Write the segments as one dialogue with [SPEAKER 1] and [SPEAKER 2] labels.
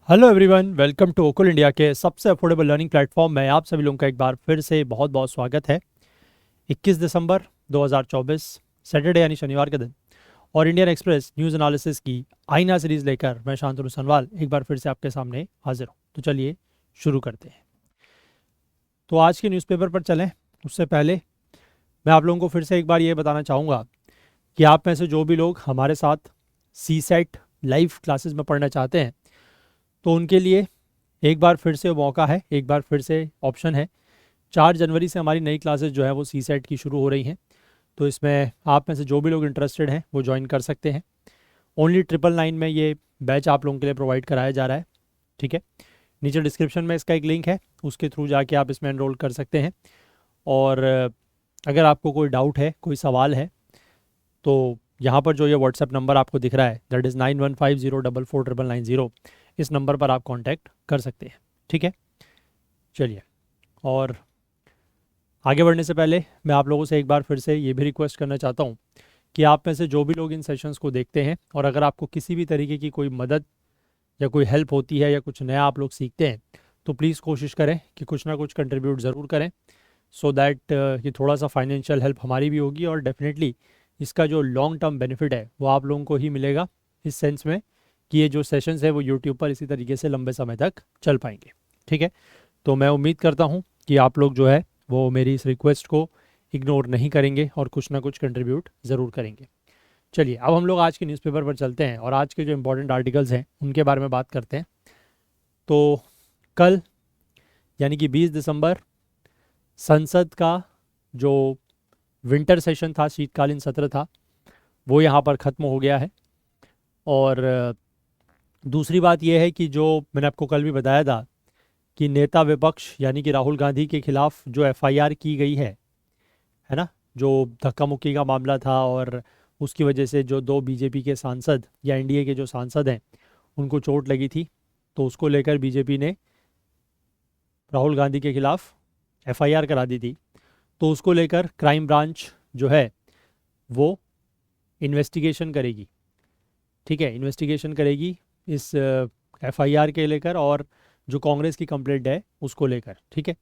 [SPEAKER 1] Hello everyone, welcome to ओकुल India के सबसे अफोर्डेबल लर्निंग प्लेटफॉर्म में आप सभी लोगों का एक बार फिर से बहुत बहुत स्वागत है। 21 दिसंबर 2024 सैटरडे यानी शनिवार के दिन और इंडियन एक्सप्रेस न्यूज़ एनालिसिस की आईना सीरीज लेकर मैं शांतनु सनवाल एक बार फिर से आपके सामने हाजिर हूँ। तो चलिए शुरू करते हैं। तो आज के न्यूज़पेपर पर चलें उससे पहले मैं आप लोगों को फिर से एक बार ये बताना चाहूँगा कि आप में से जो भी लोग हमारे साथ सी सेट लाइव क्लासेस में पढ़ना चाहते हैं तो उनके लिए एक बार फिर से मौका है, एक बार फिर से ऑप्शन है। 4 जनवरी से हमारी नई क्लासेस जो है वो सी सेट की शुरू हो रही हैं। तो इसमें आप में से जो भी लोग इंटरेस्टेड हैं वो ज्वाइन कर सकते हैं। ओनली 999 में ये बैच आप लोगों के लिए प्रोवाइड कराया जा रहा है। ठीक है, नीचे डिस्क्रिप्शन में इसका एक लिंक है, उसके थ्रू जाके आप इसमें एनरोल कर सकते हैं। और अगर आपको कोई डाउट है, कोई सवाल है, तो यहाँ पर जो ये व्हाट्सएप नंबर आपको दिख रहा है दैट इज़ 9150449990, इस नंबर पर आप कॉन्टैक्ट कर सकते हैं। ठीक है, चलिए। और आगे बढ़ने से पहले मैं आप लोगों से एक बार फिर से ये भी रिक्वेस्ट करना चाहता हूँ कि आप में से जो भी लोग इन सेशंस को देखते हैं और अगर आपको किसी भी तरीके की कोई मदद या कोई हेल्प होती है या कुछ नया आप लोग सीखते हैं तो प्लीज़ कोशिश करें कि कुछ ना कुछ कंट्रीब्यूट ज़रूर करें, सो दैट ये थोड़ा सा फाइनेंशियल हेल्प हमारी भी होगी और डेफिनेटली इसका जो लॉन्ग टर्म बेनिफिट है वो आप लोगों को ही मिलेगा, इस सेंस में कि ये जो सेशंस है वो यूट्यूब पर इसी तरीके से लंबे समय तक चल पाएंगे। ठीक है, तो मैं उम्मीद करता हूँ कि आप लोग जो है वो मेरी इस रिक्वेस्ट को इग्नोर नहीं करेंगे और कुछ ना कुछ कंट्रीब्यूट ज़रूर करेंगे। चलिए अब हम लोग आज के न्यूज़पेपर पर चलते हैं और आज के जो इंपॉर्टेंट आर्टिकल्स हैं उनके बारे में बात करते हैं। तो कल यानी कि 20 दिसंबर संसद का जो विंटर सेशन था, शीतकालीन सत्र था, वो यहाँ पर ख़त्म हो गया है। और दूसरी बात यह है कि जो मैंने आपको कल भी बताया था कि नेता विपक्ष यानी कि राहुल गांधी के खिलाफ जो एफआईआर की गई है ना, जो धक्का मुक्की का मामला था और उसकी वजह से जो दो बीजेपी के सांसद या एनडीए के जो सांसद हैं उनको चोट लगी थी, तो उसको लेकर बीजेपी ने राहुल गांधी के खिलाफ एफआईआर करा दी थी। तो उसको लेकर क्राइम ब्रांच जो है वो इन्वेस्टिगेशन करेगी। ठीक है, इन्वेस्टिगेशन करेगी इस एफआईआर के लेकर और जो कांग्रेस की कंप्लेंट है उसको लेकर। ठीक है,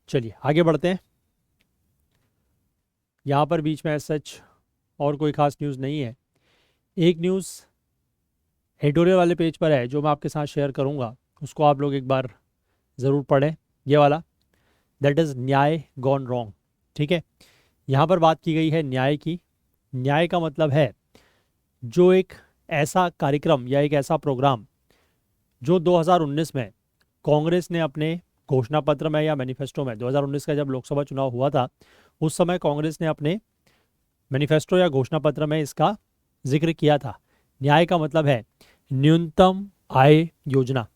[SPEAKER 1] चलिए आगे बढ़ते हैं। यहाँ पर बीच में सच और कोई खास न्यूज़ नहीं है। एक न्यूज़ एडिटोरियल वाले पेज पर है जो मैं आपके साथ शेयर करूँगा, उसको आप लोग एक बार ज़रूर पढ़ें। ये वाला, दैट इज़ न्याय गॉन रॉन्ग। ठीक है, यहाँ पर बात की गई है न्याय की। न्याय का मतलब है जो एक ऐसा कार्यक्रम या एक ऐसा प्रोग्राम जो 2019 में कांग्रेस ने अपने घोषणा पत्र में या मैनिफेस्टो में, 2019 का जब लोकसभा चुनाव हुआ था उस समय कांग्रेस ने अपने मैनिफेस्टो या घोषणा पत्र में इसका जिक्र किया था। न्याय का मतलब है न्यूनतम आय योजना।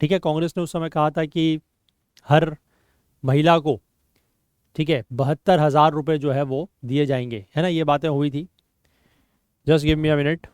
[SPEAKER 1] ठीक है, कांग्रेस ने उस समय कहा था कि हर महिला को, ठीक है, 72,000 रुपये जो है वो दिए जाएंगे, है ना, ये बातें हुई थी। Just give me a minute.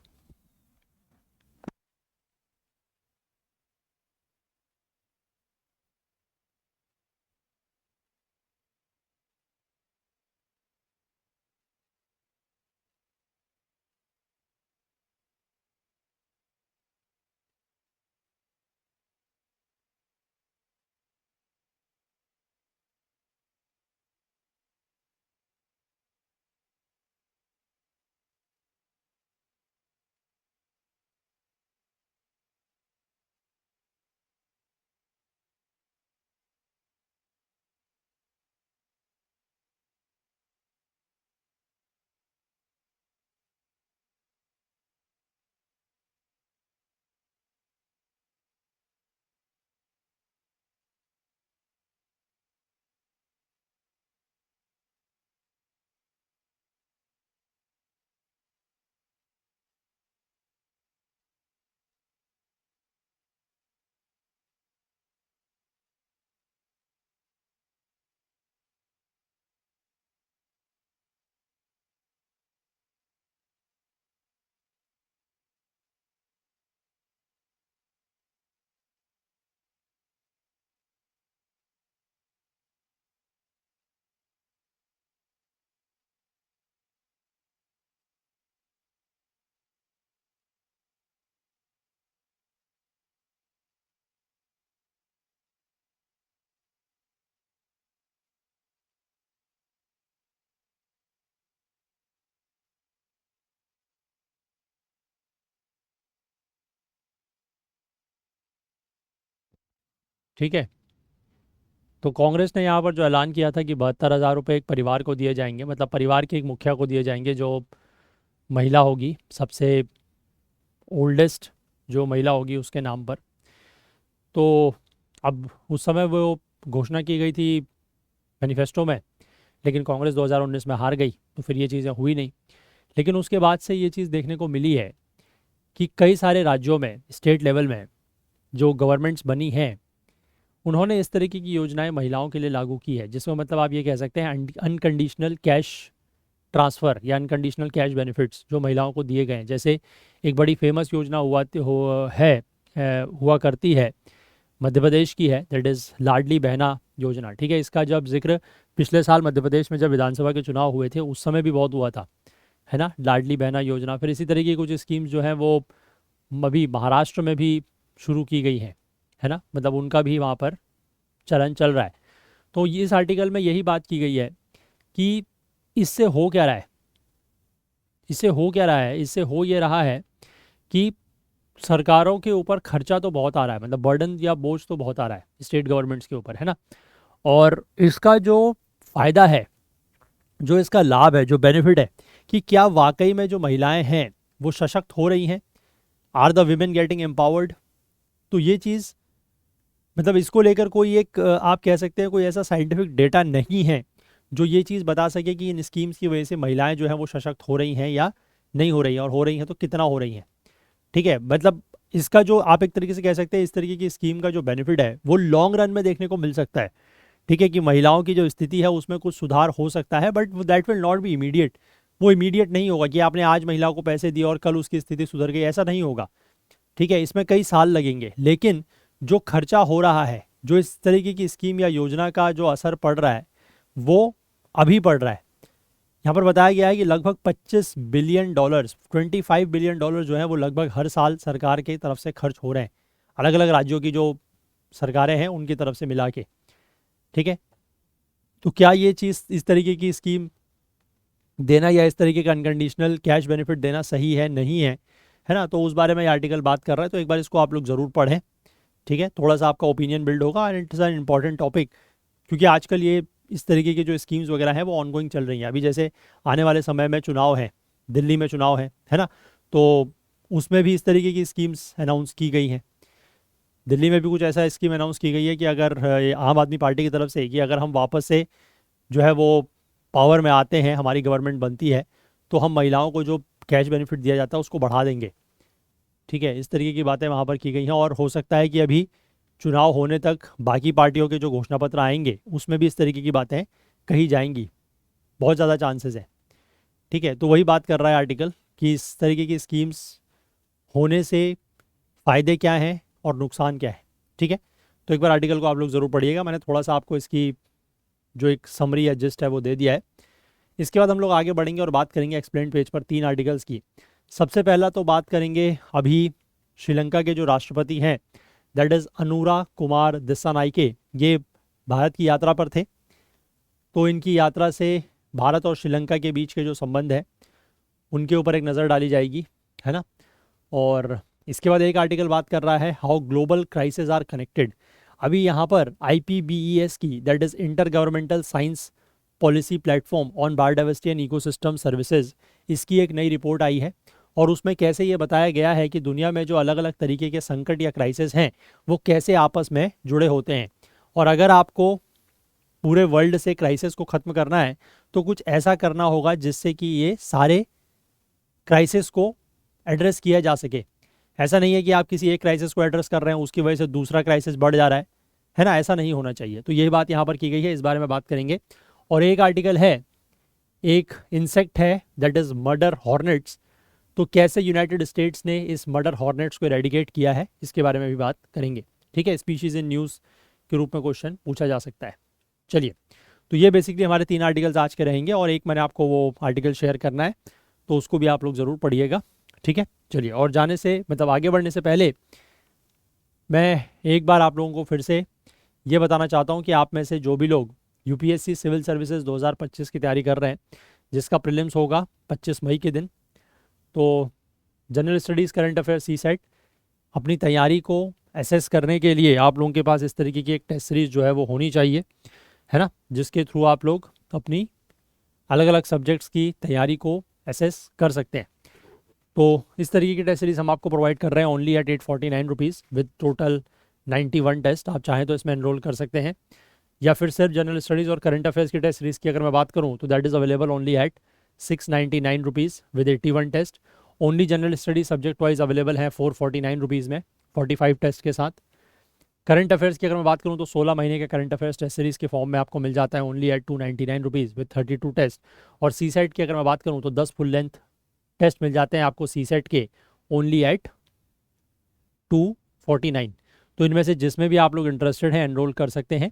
[SPEAKER 1] ठीक है। तो कांग्रेस ने यहाँ पर जो ऐलान किया था कि 72,000 रुपये एक परिवार को दिए जाएंगे, मतलब परिवार के एक मुखिया को दिए जाएंगे, जो महिला होगी, सबसे ओल्डेस्ट जो महिला होगी उसके नाम पर। तो अब उस समय वो घोषणा की गई थी मैनिफेस्टो में, लेकिन कांग्रेस 2019 में हार गई, तो फिर ये चीज़ें हुई नहीं। लेकिन उसके बाद से ये चीज़ देखने को मिली है कि कई सारे राज्यों में, स्टेट लेवल में जो गवर्नमेंट्स बनी हैं, उन्होंने इस तरीके की योजनाएं महिलाओं के लिए लागू की है, जिसमें मतलब आप ये कह सकते हैं अनकंडीशनल कैश ट्रांसफ़र या अनकंडीशनल कैश बेनिफिट्स जो महिलाओं को दिए गए हैं। जैसे एक बड़ी फेमस योजना हुआ करती है, मध्य प्रदेश की है, दैट इज़ लाडली बहना योजना। ठीक है, इसका जब जिक्र पिछले साल मध्य प्रदेश में जब विधानसभा के चुनाव हुए थे उस समय भी बहुत हुआ था, है ना, लाडली बहना योजना। फिर इसी तरीके की कुछ स्कीम्स जो हैं वो अभी महाराष्ट्र में भी शुरू की गई हैं, है ना, मतलब उनका भी वहाँ पर चलन चल रहा है। तो इस आर्टिकल में यही बात की गई है कि इससे हो क्या रहा है, इससे हो ये रहा है कि सरकारों के ऊपर खर्चा तो बहुत आ रहा है, मतलब बर्डन या बोझ तो बहुत आ रहा है स्टेट गवर्नमेंट्स के ऊपर, है ना। और इसका जो फ़ायदा है, जो इसका लाभ है, जो बेनिफिट है, कि क्या वाकई में जो महिलाएं हैं वो सशक्त हो रही हैं, are the women getting empowered. तो ये चीज़, मतलब इसको लेकर कोई एक आप कह सकते हैं कोई ऐसा साइंटिफिक डेटा नहीं है जो ये चीज़ बता सके कि इन स्कीम्स की वजह से महिलाएं जो हैं वो सशक्त हो रही हैं या नहीं हो रही हैं, और हो रही हैं तो कितना हो रही हैं। ठीक है, मतलब इसका जो आप एक तरीके से कह सकते हैं, इस तरीके की स्कीम का जो बेनिफिट है वो लॉन्ग रन में देखने को मिल सकता है। ठीक है, कि महिलाओं की जो स्थिति है उसमें कुछ सुधार हो सकता है, but that will not be immediate. वो इमीडिएट नहीं होगा कि आपने आज महिलाओं को पैसे दिए और कल उसकी स्थिति सुधर गई, ऐसा नहीं होगा। ठीक है, इसमें कई साल लगेंगे। लेकिन जो खर्चा हो रहा है, जो इस तरीके की स्कीम या योजना का जो असर पड़ रहा है वो अभी पड़ रहा है। यहाँ पर बताया गया है कि लगभग $25 बिलियन, $25 बिलियन जो है वो लगभग हर साल सरकार की तरफ से खर्च हो रहे हैं, अलग अलग राज्यों की जो सरकारें हैं उनकी तरफ से मिला के। ठीक है, तो क्या ये चीज़, इस तरीके की स्कीम देना या इस तरीके का अनकंडीशनल कैश बेनिफिट देना सही है, नहीं है ना, तो उस बारे में ये आर्टिकल बात कर रहा है। तो एक बार इसको आप लोग ज़रूर पढ़ें। ठीक है, थोड़ा सा आपका ओपिनियन बिल्ड होगा, and it's an important topic, क्योंकि आजकल ये इस तरीके की जो स्कीम्स वगैरह हैं वो ऑनगोइंग चल रही हैं। अभी जैसे आने वाले समय में चुनाव है, दिल्ली में चुनाव है ना, तो उसमें भी इस तरीके की स्कीम्स अनाउंस की गई हैं। दिल्ली में भी कुछ ऐसा स्कीम अनाउंस की गई है कि अगर ये आम आदमी पार्टी की तरफ से, कि अगर हम वापस से जो है वो पावर में आते हैं, हमारी गवर्नमेंट बनती है, तो हम महिलाओं को जो कैश बेनिफिट दिया जाता है उसको बढ़ा देंगे। ठीक है, इस तरीके की बातें वहाँ पर की गई हैं, और हो सकता है कि अभी चुनाव होने तक बाकी पार्टियों के जो घोषणा पत्र आएंगे उसमें भी इस तरीके की बातें कही जाएंगी, बहुत ज़्यादा चांसेस हैं। ठीक है, तो वही बात कर रहा है आर्टिकल कि इस तरीके की स्कीम्स होने से फ़ायदे क्या हैं और नुकसान क्या है। ठीक है, तो एक बार आर्टिकल को आप लोग ज़रूर पढ़िएगा। मैंने थोड़ा सा आपको इसकी जो एक समरी या जिस्ट है वो दे दिया है। इसके बाद हम लोग आगे बढ़ेंगे और बात करेंगे एक्सप्लेन पेज पर 3 आर्टिकल्स की। सबसे पहला तो बात करेंगे अभी श्रीलंका के जो राष्ट्रपति हैं, दैट इज़ अनुरा कुमार दिस्सानाइके। ये भारत की यात्रा पर थे, तो इनकी यात्रा से भारत और श्रीलंका के बीच के जो संबंध है उनके ऊपर एक नज़र डाली जाएगी, है ना। और इसके बाद एक आर्टिकल बात कर रहा है how global crisis are connected. अभी यहाँ पर IPBES की, that is intergovernmental science policy platform on biodiversity and ecosystem services, इसकी एक नई रिपोर्ट आई है, और उसमें कैसे ये बताया गया है कि दुनिया में जो अलग अलग तरीके के संकट या क्राइसिस हैं वो कैसे आपस में जुड़े होते हैं। और अगर आपको पूरे वर्ल्ड से क्राइसिस को ख़त्म करना है तो कुछ ऐसा करना होगा जिससे कि ये सारे क्राइसिस को एड्रेस किया जा सके। ऐसा नहीं है कि आप किसी एक क्राइसिस को एड्रेस कर रहे हैं उसकी वजह से दूसरा क्राइसिस बढ़ जा रहा है ना, ऐसा नहीं होना चाहिए। तो यही बात यहाँ पर की गई है, इस बारे में बात करेंगे। और एक आर्टिकल है, एक इंसेक्ट है, दैट इज़ मर्डर हॉर्नेट्स। तो कैसे यूनाइटेड स्टेट्स ने इस मर्डर हॉर्नेट्स को इरेडिकेट किया है, इसके बारे में भी बात करेंगे। ठीक है, स्पीशीज़ इन न्यूज़ के रूप में क्वेश्चन पूछा जा सकता है। चलिए, तो ये बेसिकली हमारे 3 आर्टिकल्स आज के रहेंगे, और एक मैंने आपको वो आर्टिकल शेयर करना है, तो उसको भी आप लोग ज़रूर पढ़िएगा। ठीक है, चलिए, और जाने से मतलब आगे बढ़ने से पहले मैं एक बार आप लोगों को फिर से ये बताना चाहता हूँ कि आप में से जो भी लोग UPSC सिविल सर्विसेज 2025 की तैयारी कर रहे हैं, जिसका प्रीलिम्स होगा 25 मई के दिन, तो general studies current affair CSET अपनी तैयारी को एसेस करने के लिए आप लोगों के पास इस तरीके की एक टेस्ट सीरीज जो है वो होनी चाहिए, है ना, जिसके थ्रू आप लोग अपनी अलग अलग सब्जेक्ट्स की तैयारी को एसेस कर सकते हैं। तो इस तरीके की टेस्ट सीरीज हम आपको प्रोवाइड कर रहे हैं only at 849 rupees with total 91 test. आप चाहें तो इसमें एनरोल कर सकते हैं, या फिर सिर्फ जनरल स्टडीज़ और करंट अफेयर्स की टेस्ट सीरीज़ की अगर मैं बात करूं तो that is available only at 699 rupees with 81 test. Only general study subject wise available है 449 रुपीज़ में 45 टेस्ट के साथ। करंट अफेयर्स की अगर मैं बात करूं तो 16 महीने के करंट अफेयर्स टेस्ट सीरीज़ के फॉर्म में आपको मिल जाता है only at 299 rupees with 32 test. और सी सेट की अगर मैं बात करूं तो 10 फुल लेंथ टेस्ट मिल जाते हैं आपको सी सेट के ओनली एट 249। तो इनमें से जिसमें भी आप लोग इंटरेस्टेड हैं एनरोल कर सकते हैं।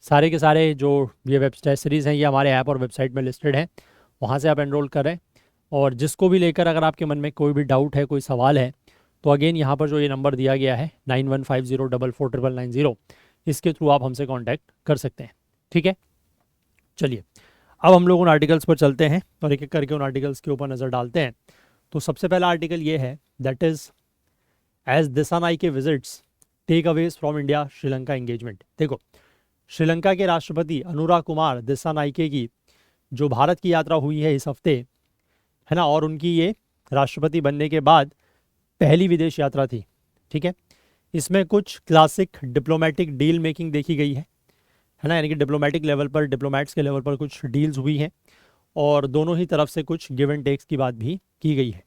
[SPEAKER 1] सारे के सारे जो ये वेब टेस्ट सीरीज़ हैं ये हमारे ऐप और वेबसाइट में लिस्टेड हैं, वहाँ से आप एनरोल करें। और जिसको भी लेकर अगर आपके मन में कोई भी डाउट है, कोई सवाल है, तो अगेन यहाँ पर जो ये नंबर दिया गया है 9150449990, इसके थ्रू आप हमसे कांटेक्ट कर सकते हैं। ठीक है, चलिए अब हम लोग उन आर्टिकल्स पर चलते हैं और एक एक करके उन आर्टिकल्स के ऊपर नज़र डालते हैं। तो सबसे पहला आर्टिकल ये है, that is as Dissanayake visits takeaways from India Sri Lanka engagement. देखो, श्रीलंका के राष्ट्रपति अनुराग कुमार दिसानाइके की जो भारत की यात्रा हुई है इस हफ्ते, है ना, और उनकी ये राष्ट्रपति बनने के बाद पहली विदेश यात्रा थी। ठीक है, इसमें कुछ क्लासिक डिप्लोमेटिक डील मेकिंग देखी गई है ना, यानी कि डिप्लोमेटिक लेवल पर, डिप्लोमेट्स के लेवल पर कुछ डील्स हुई हैं और दोनों ही तरफ से कुछ गिव एंड टेक्स की बात भी की गई है।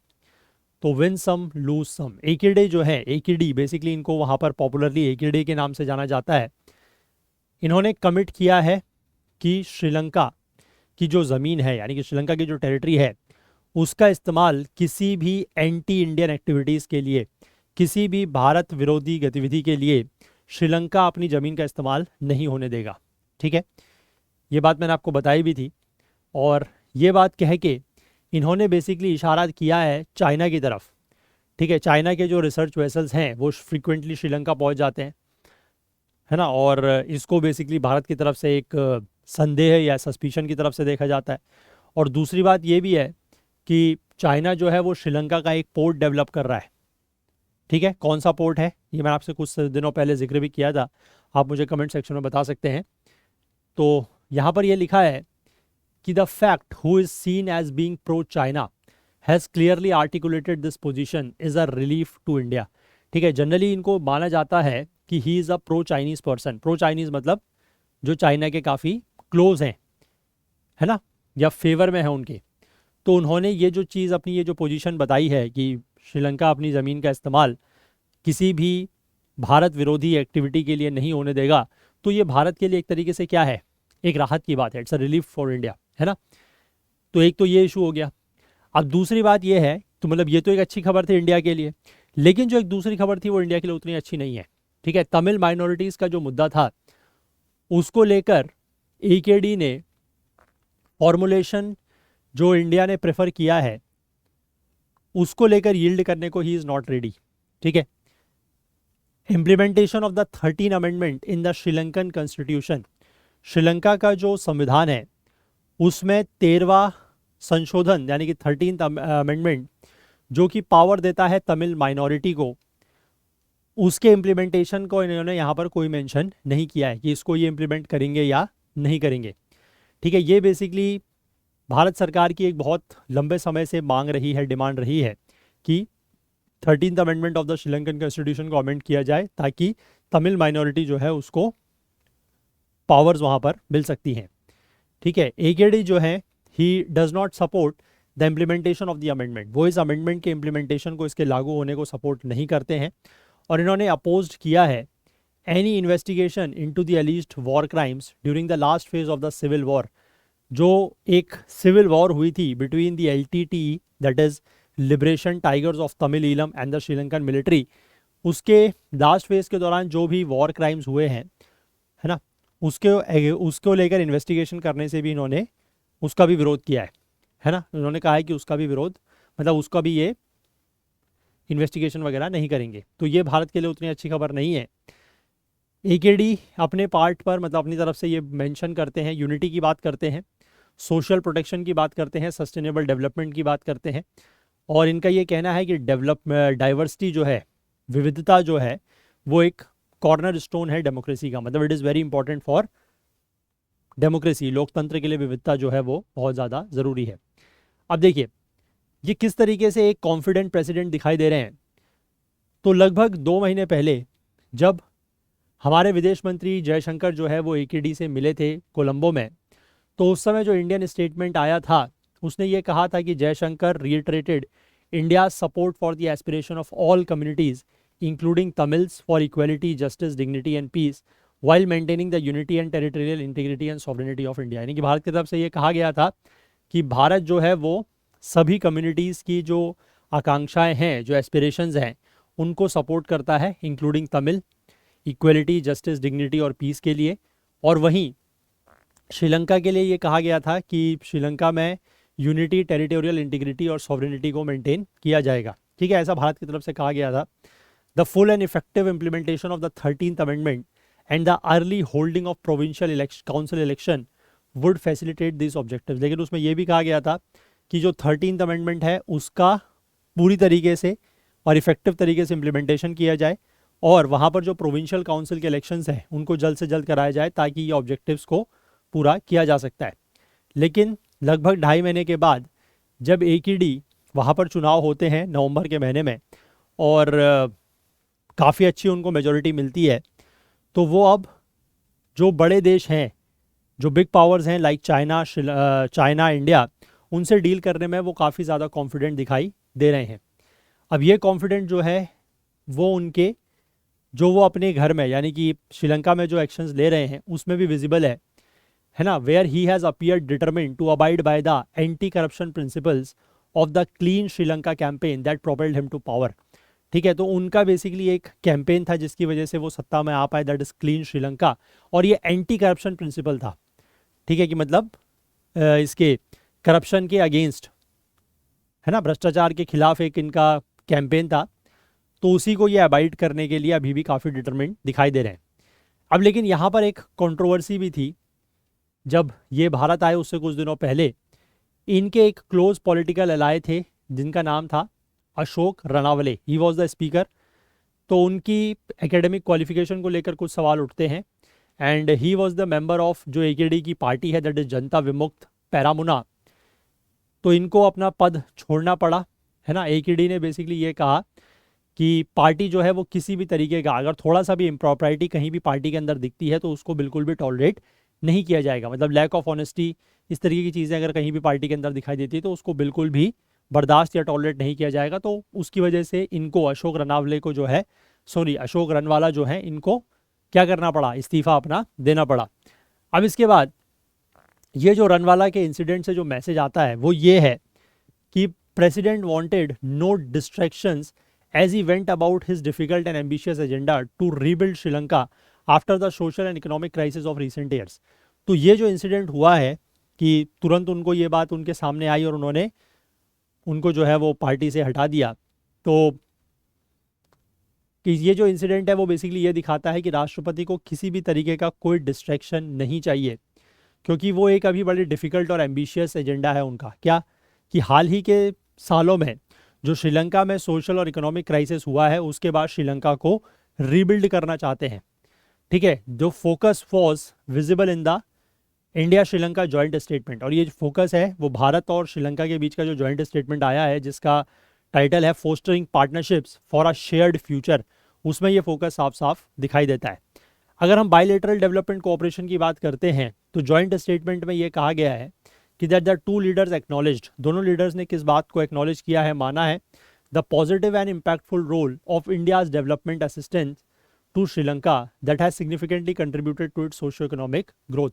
[SPEAKER 1] तो विन सम लूज सम, एकेडे जो है, एकेडी बेसिकली इनको वहाँ पर पॉपुलरली एकेडे के नाम से जाना जाता है। इन्होंने कमिट किया है कि श्रीलंका की जो ज़मीन है, यानी कि श्रीलंका की जो टेरिटरी है, उसका इस्तेमाल किसी भी एंटी इंडियन एक्टिविटीज़ के लिए, किसी भी भारत विरोधी गतिविधि के लिए श्रीलंका अपनी ज़मीन का इस्तेमाल नहीं होने देगा। ठीक है, ये बात मैंने आपको बताई भी थी। और ये बात कह के इन्होंने बेसिकली इशारा किया है चाइना की तरफ। ठीक है, चाइना के जो रिसर्च वेसल्स हैं वो फ्रिक्वेंटली श्रीलंका पहुंच जाते हैं, है ना, और इसको बेसिकली भारत की तरफ से एक संदेह या सस्पिशन की तरफ से देखा जाता है। और दूसरी बात ये भी है कि चाइना जो है वो श्रीलंका का एक पोर्ट डेवलप कर रहा है। ठीक है, कौन सा पोर्ट है ये मैं आपसे कुछ दिनों पहले जिक्र भी किया था, आप मुझे कमेंट सेक्शन में बता सकते हैं। तो यहाँ पर ये लिखा है कि the fact who is seen as being pro China has clearly articulated this position is a relief to India. ठीक है, जनरली इनको माना जाता है कि he is a pro Chinese person. Pro Chinese मतलब जो चाइना के काफ़ी क्लोज हैं, है ना, या फेवर में है उनके। तो उन्होंने ये जो चीज़, अपनी ये जो पोजीशन बताई है कि श्रीलंका अपनी ज़मीन का इस्तेमाल किसी भी भारत विरोधी एक्टिविटी के लिए नहीं होने देगा, तो ये भारत के लिए एक तरीके से क्या है, एक राहत की बात है, it's a relief for India, है ना। तो एक तो ये इशू हो गया। अब दूसरी बात ये है, तो मतलब ये तो एक अच्छी खबर थी इंडिया के लिए, लेकिन जो एक दूसरी खबर थी वो इंडिया के लिए उतनी अच्छी नहीं है। ठीक है, तमिल माइनॉरिटीज़ का जो मुद्दा था उसको लेकर एकेडी ने फॉर्मुलेशन जो इंडिया ने प्रेफर किया है उसको लेकर यील्ड करने को ही इज़ नॉट रेडी। ठीक है, implementation of the 13 amendment in the Sri Lankan constitution, Sri Lanka का जो संविधान है उसमें 13वां संशोधन यानी कि 13th अमेंडमेंट जो कि पावर देता है तमिल माइनॉरिटी को, उसके इम्प्लीमेंटेशन को इन्होंने यहाँ पर कोई मेंशन नहीं किया है कि इसको ये इम्प्लीमेंट करेंगे या नहीं करेंगे। ठीक है, ये बेसिकली भारत सरकार की एक बहुत लंबे समय से मांग रही है, डिमांड रही है कि 13th amendment of the Sri Lankan constitution को अमेंड किया जाए ताकि तमिल माइनॉरिटी जो है उसको पावर्स वहाँ पर मिल सकती हैं। ठीक है, एकेडी जो है he does not support the implementation of the amendment, वो इस अमेंडमेंट के इम्प्लीमेंटेशन को, इसके लागू होने को सपोर्ट नहीं करते हैं। और इन्होंने अपोज्ड किया है any investigation into the alleged war crimes during the last phase of the civil war, जो एक सिविल वॉर हुई थी between the LTTE that is Liberation Tigers of Tamil Eelam and the Sri Lankan military, उसके लास्ट फेज के दौरान जो भी वॉर क्राइम्स हुए हैं, है ना, उसको लेकर इन्वेस्टिगेशन करने से भी इन्होंने उसका भी विरोध किया है ना। उन्होंने कहा है कि उसका भी विरोध, मतलब उसका भी ये इन्वेस्टिगेशन वगैरह नहीं करेंगे। तो ये भारत के लिए उतनी अच्छी खबर नहीं है। एकेडी अपने पार्ट पर, मतलब अपनी तरफ से ये मेंशन करते हैं, यूनिटी की बात करते हैं, सोशल प्रोटेक्शन की बात करते हैं, सस्टेनेबल डेवलपमेंट की बात करते हैं, और इनका ये कहना है कि डाइवर्सिटी जो है विविधता जो है वो एक कॉर्नर स्टोन है डेमोक्रेसी का, मतलब it is very important for democracy, लोकतंत्र के लिए विविधता जो है वो बहुत ज़्यादा ज़रूरी है। अब देखिए ये किस तरीके से एक कॉन्फिडेंट प्रेसिडेंट दिखाई दे रहे हैं। तो लगभग 2 महीने पहले जब हमारे विदेश मंत्री जयशंकर जो है वो एकेडी से मिले थे कोलंबो में, तो उस समय जो इंडियन स्टेटमेंट आया था उसने ये कहा था कि Jaishankar reiterated India support for the aspiration of all communities including Tamils for equality, justice, dignity and peace while maintaining the unity and territorial integrity and sovereignty of India. यानी कि भारत की तरफ से ये कहा गया था कि भारत जो है वो सभी कम्युनिटीज़ की जो आकांक्षाएं हैं, जो एस्पिरेशंस हैं, उनको सपोर्ट करता है, including Tamil, equality, justice, dignity और पीस के लिए। और वहीं श्रीलंका के लिए ये कहा गया था कि श्रीलंका में यूनिटी, टेरिटोरियल इंटीग्रिटी और सॉवरेनिटी को मेंटेन किया जाएगा। ठीक है, ऐसा भारत की तरफ से कहा गया था। The full and effective implementation of the 13th amendment and the early holding of provincial council election would facilitate this objective. लेकिन उसमें यह भी कहा गया था कि जो 13th अमेंडमेंट है उसका पूरी तरीके से और इफेक्टिव तरीके से इम्प्लीमेंटेशन किया जाए और वहाँ पर जो प्रोविंशियल काउंसिल के इलेक्शंस हैं उनको जल्द से जल्द कराया जाए ताकि ये ऑब्जेक्टिव्स को पूरा किया जा सकता है। लेकिन लगभग 2.5 महीने के बाद जब एकेडी वहाँ पर चुनाव होते हैं नवंबर के महीने में और काफ़ी अच्छी उनको मेजॉरिटी मिलती है, तो वो अब जो बड़े देश हैं, जो बिग पावर्स हैं लाइक चाइना, इंडिया, उनसे डील करने में वो काफ़ी ज़्यादा कॉन्फिडेंट दिखाई दे रहे हैं। अब ये कॉन्फिडेंट जो है वो उनके जो वो अपने घर में यानी कि श्रीलंका में जो एक्शंस ले रहे हैं उसमें भी विजिबल है ना, where he has appeared determined to abide by the anti corruption principles of the clean Sri Lanka campaign that propelled him to power. ठीक है, तो उनका बेसिकली एक कैंपेन था जिसकी वजह से वो सत्ता में आ पाए, दैट इज क्लीन श्रीलंका, और ये एंटी करप्शन प्रिंसिपल था। ठीक है, कि मतलब इसके करप्शन के अगेंस्ट, है ना, भ्रष्टाचार के खिलाफ एक इनका कैंपेन था, तो उसी को ये अबाइड करने के लिए अभी भी काफ़ी डिटरमिन्ड दिखाई दे रहे हैं। अब लेकिन यहाँ पर एक कंट्रोवर्सी भी थी। जब ये भारत आए उससे कुछ दिनों पहले इनके एक क्लोज पॉलिटिकल एलाय थे जिनका नाम था Ashok Ranawale, he was the speaker. तो उनकी एकेडमिक क्वालिफिकेशन को लेकर कुछ सवाल उठते हैं and he was the member of जो एकेडी की पार्टी है दैट इज जनता विमुक्त पेरामुना। तो इनको अपना पद छोड़ना पड़ा, है ना। एकेडी ने बेसिकली ये कहा कि पार्टी जो है वो किसी भी तरीके का अगर थोड़ा सा भी इम्प्रॉपर्टी कहीं भी पार्टी के अंदर दिखती है तो उसको बिल्कुल भी टॉलरेट नहीं किया जाएगा। मतलब लैक ऑफ ऑनेस्टी, इस तरीके की चीज़ें अगर कहीं भी पार्टी के अंदर दिखाई देती है तो उसको बिल्कुल भी बर्दाश्त या टॉलरेट नहीं किया जाएगा। तो उसकी वजह से इनको अशोक रनावले को जो है अशोक रनवाला जो है इनको क्या करना पड़ा, इस्तीफा अपना देना पड़ा। अब इसके बाद ये जो रनवाला के इंसिडेंट से जो मैसेज आता है वो ये है कि president wanted no distractions as he went about his difficult and ambitious agenda to rebuild Sri Lanka after the social and economic crisis of recent years। तो ये जो इंसिडेंट हुआ है कि तुरंत उनको ये बात उनके सामने आई और उन्होंने उनको जो है वो पार्टी से हटा दिया। तो कि ये जो इंसिडेंट है वो बेसिकली ये दिखाता है कि राष्ट्रपति को किसी भी तरीके का कोई डिस्ट्रैक्शन नहीं चाहिए, क्योंकि वो एक अभी बड़े डिफ़िकल्ट और एम्बिशियस एजेंडा है उनका। क्या कि हाल ही के सालों में जो श्रीलंका में सोशल और इकोनॉमिक क्राइसिस हुआ है उसके बाद श्रीलंका को रीबिल्ड करना चाहते हैं। ठीक है, जो focus was visible in the India Sri Lanka joint statement, और ये जो फोकस है वो भारत और श्रीलंका के बीच का जो जॉइंट स्टेटमेंट आया है जिसका टाइटल है fostering partnerships for a shared future, उसमें ये फोकस साफ साफ दिखाई देता है। अगर हम बायलैटरल डेवलपमेंट कोऑपरेशन की बात करते हैं तो जॉइंट स्टेटमेंट में ये कहा गया है कि that the two leaders acknowledged, दोनों लीडर्स ने किस बात को एक्नॉलेज किया है, माना है, the positive and impactful role of India's development assistance to Sri Lanka that has significantly contributed to its socio economic growth.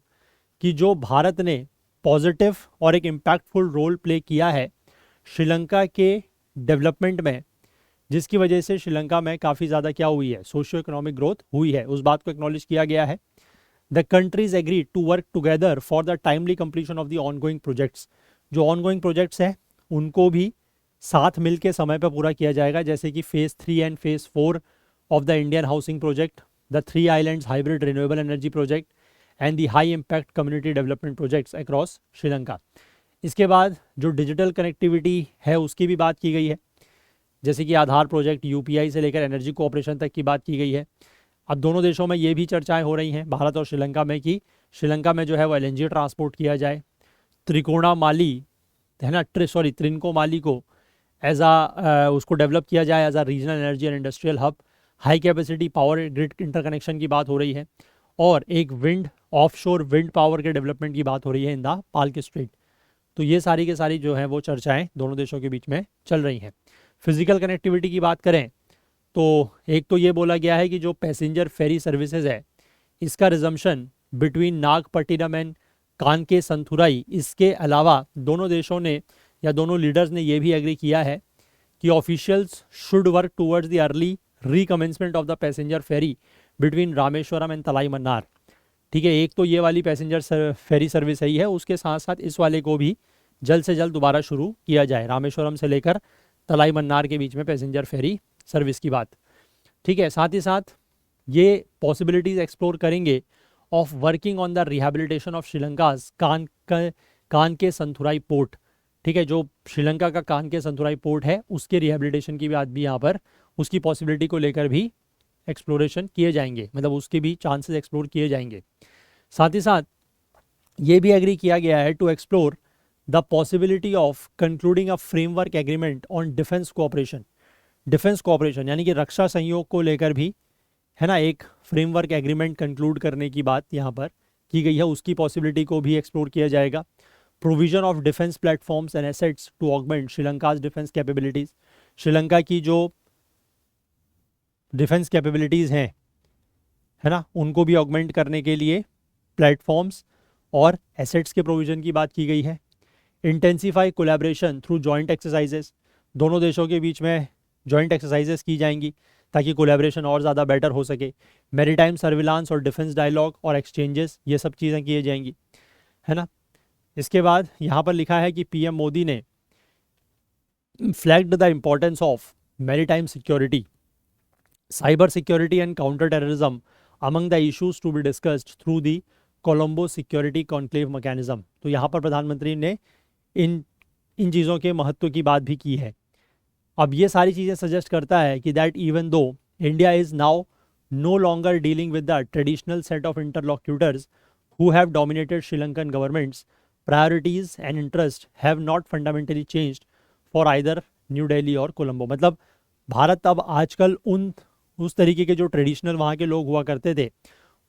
[SPEAKER 1] कि जो भारत ने पॉजिटिव और एक इम्पैक्टफुल रोल प्ले किया है श्रीलंका के डेवलपमेंट में, जिसकी वजह से श्रीलंका में काफ़ी ज़्यादा क्या हुई है, सोशियो इकोनॉमिक ग्रोथ हुई है, उस बात को एक्नॉलेज किया गया है। The countries agreed to work together for the timely completion of the ongoing projects। जो ongoing projects है उनको भी साथ मिल के समय पर पूरा किया जाएगा, जैसे कि phase 3 and phase 4 of the Indian housing project, the 3 islands hybrid renewable energy project and the high impact community development projects across Sri Lanka. इसके बाद जो डिजिटल कनेक्टिविटी है उसकी भी बात की गई है। जैसे कि आधार प्रोजेक्ट, यूपीआई से लेकर एनर्जी कोऑपरेशन तक की बात की गई है। अब दोनों देशों में ये भी चर्चाएं हो रही हैं भारत और श्रीलंका में कि श्रीलंका में जो है वो एलएनजी ट्रांसपोर्ट किया जाए। त्रिकोणामाली है ना, त्रिनकोमाली को एज उसको डेवलप किया जाए as a regional energy and industrial hub. High capacity power grid interconnection की बात हो रही है और एक विंड ऑफशोर विंड पावर के डेवलपमेंट की बात हो रही है इन द पाल्क स्ट्रेट। तो ये सारी के सारी जो है वो चर्चाएं दोनों देशों के बीच में चल रही हैं। फिजिकल कनेक्टिविटी की बात करें तो एक तो ये बोला गया है कि जो पैसेंजर फेरी सर्विसेज है इसका रिजम्पशन बिटवीन नागपट्टिनम एंड कानके संथुराई, इसके अलावा दोनों देशों ने या दोनों लीडर्स ने ये भी एग्री किया है कि officials should work towards the early recommencement of the passenger ferry between Rameswaram and Talaimannar. ठीक है, एक तो ये वाली पैसेंजर फेरी सर्विस है, उसके साथ साथ इस वाले को भी जल्द से जल्द दोबारा शुरू किया जाए, रामेश्वरम से लेकर तलाई मन्नार के बीच में पैसेंजर फेरी सर्विस की बात। ठीक है, साथ ही साथ ये पॉसिबिलिटीज़ एक्सप्लोर करेंगे of working on the rehabilitation of Sri Lanka's Kankesanthurai port. ठीक है, जो श्रीलंका का कान के संथुराई पोर्ट है उसके रिहेबिलिटेशन की बात भी यहाँ पर, उसकी पॉसिबिलिटी को लेकर भी एक्सप्लोरेशन किए जाएंगे, मतलब उसके भी चांसेस एक्सप्लोर किए जाएंगे। साथ ही साथ ये भी एग्री किया गया है to explore the possibility of concluding a framework agreement on defence cooperation. Defence cooperation यानी कि रक्षा सहयोग को लेकर भी है ना एक फ्रेमवर्क एग्रीमेंट कंक्लूड करने की बात यहाँ पर की गई है, उसकी पॉसिबिलिटी को भी एक्सप्लोर किया जाएगा। Provision of defence platforms and assets to augment Sri Lanka's defence capabilities. Sri Lanka की जो डिफेंस कैपेबिलिटीज़ हैं है ना उनको भी ऑगमेंट करने के लिए प्लेटफॉर्म्स और एसेट्स के प्रोविज़न की बात की गई है। Intensify collaboration through joint exercises, दोनों देशों के बीच में जॉइंट एक्सरसाइजेस की जाएंगी ताकि कोलैबोरेशन और ज़्यादा बेटर हो सके। मैरीटाइम सर्विलांस और डिफेंस डायलॉग और एक्सचेंजेस, ये सब चीज़ें किए जाएंगी, है ना। इसके बाद यहाँ पर लिखा है कि पीएम मोदी ने flagged the importance of maritime security, cyber security and counter terrorism among the issues to be discussed through the Colombo security conclave mechanism. तो यहाँ पर प्रधानमंत्री ने इन चीज़ों के महत्व की बात भी की है। अब ये सारी चीज़ें सजेस्ट करता है कि that even though India is now no longer dealing with the traditional set of interlocutors who have dominated Sri Lankan governments, priorities and interest have not fundamentally changed for either New Delhi और कोलंबो। मतलब भारत अब आजकल उस तरीके के जो ट्रेडिशनल वहाँ के लोग हुआ करते थे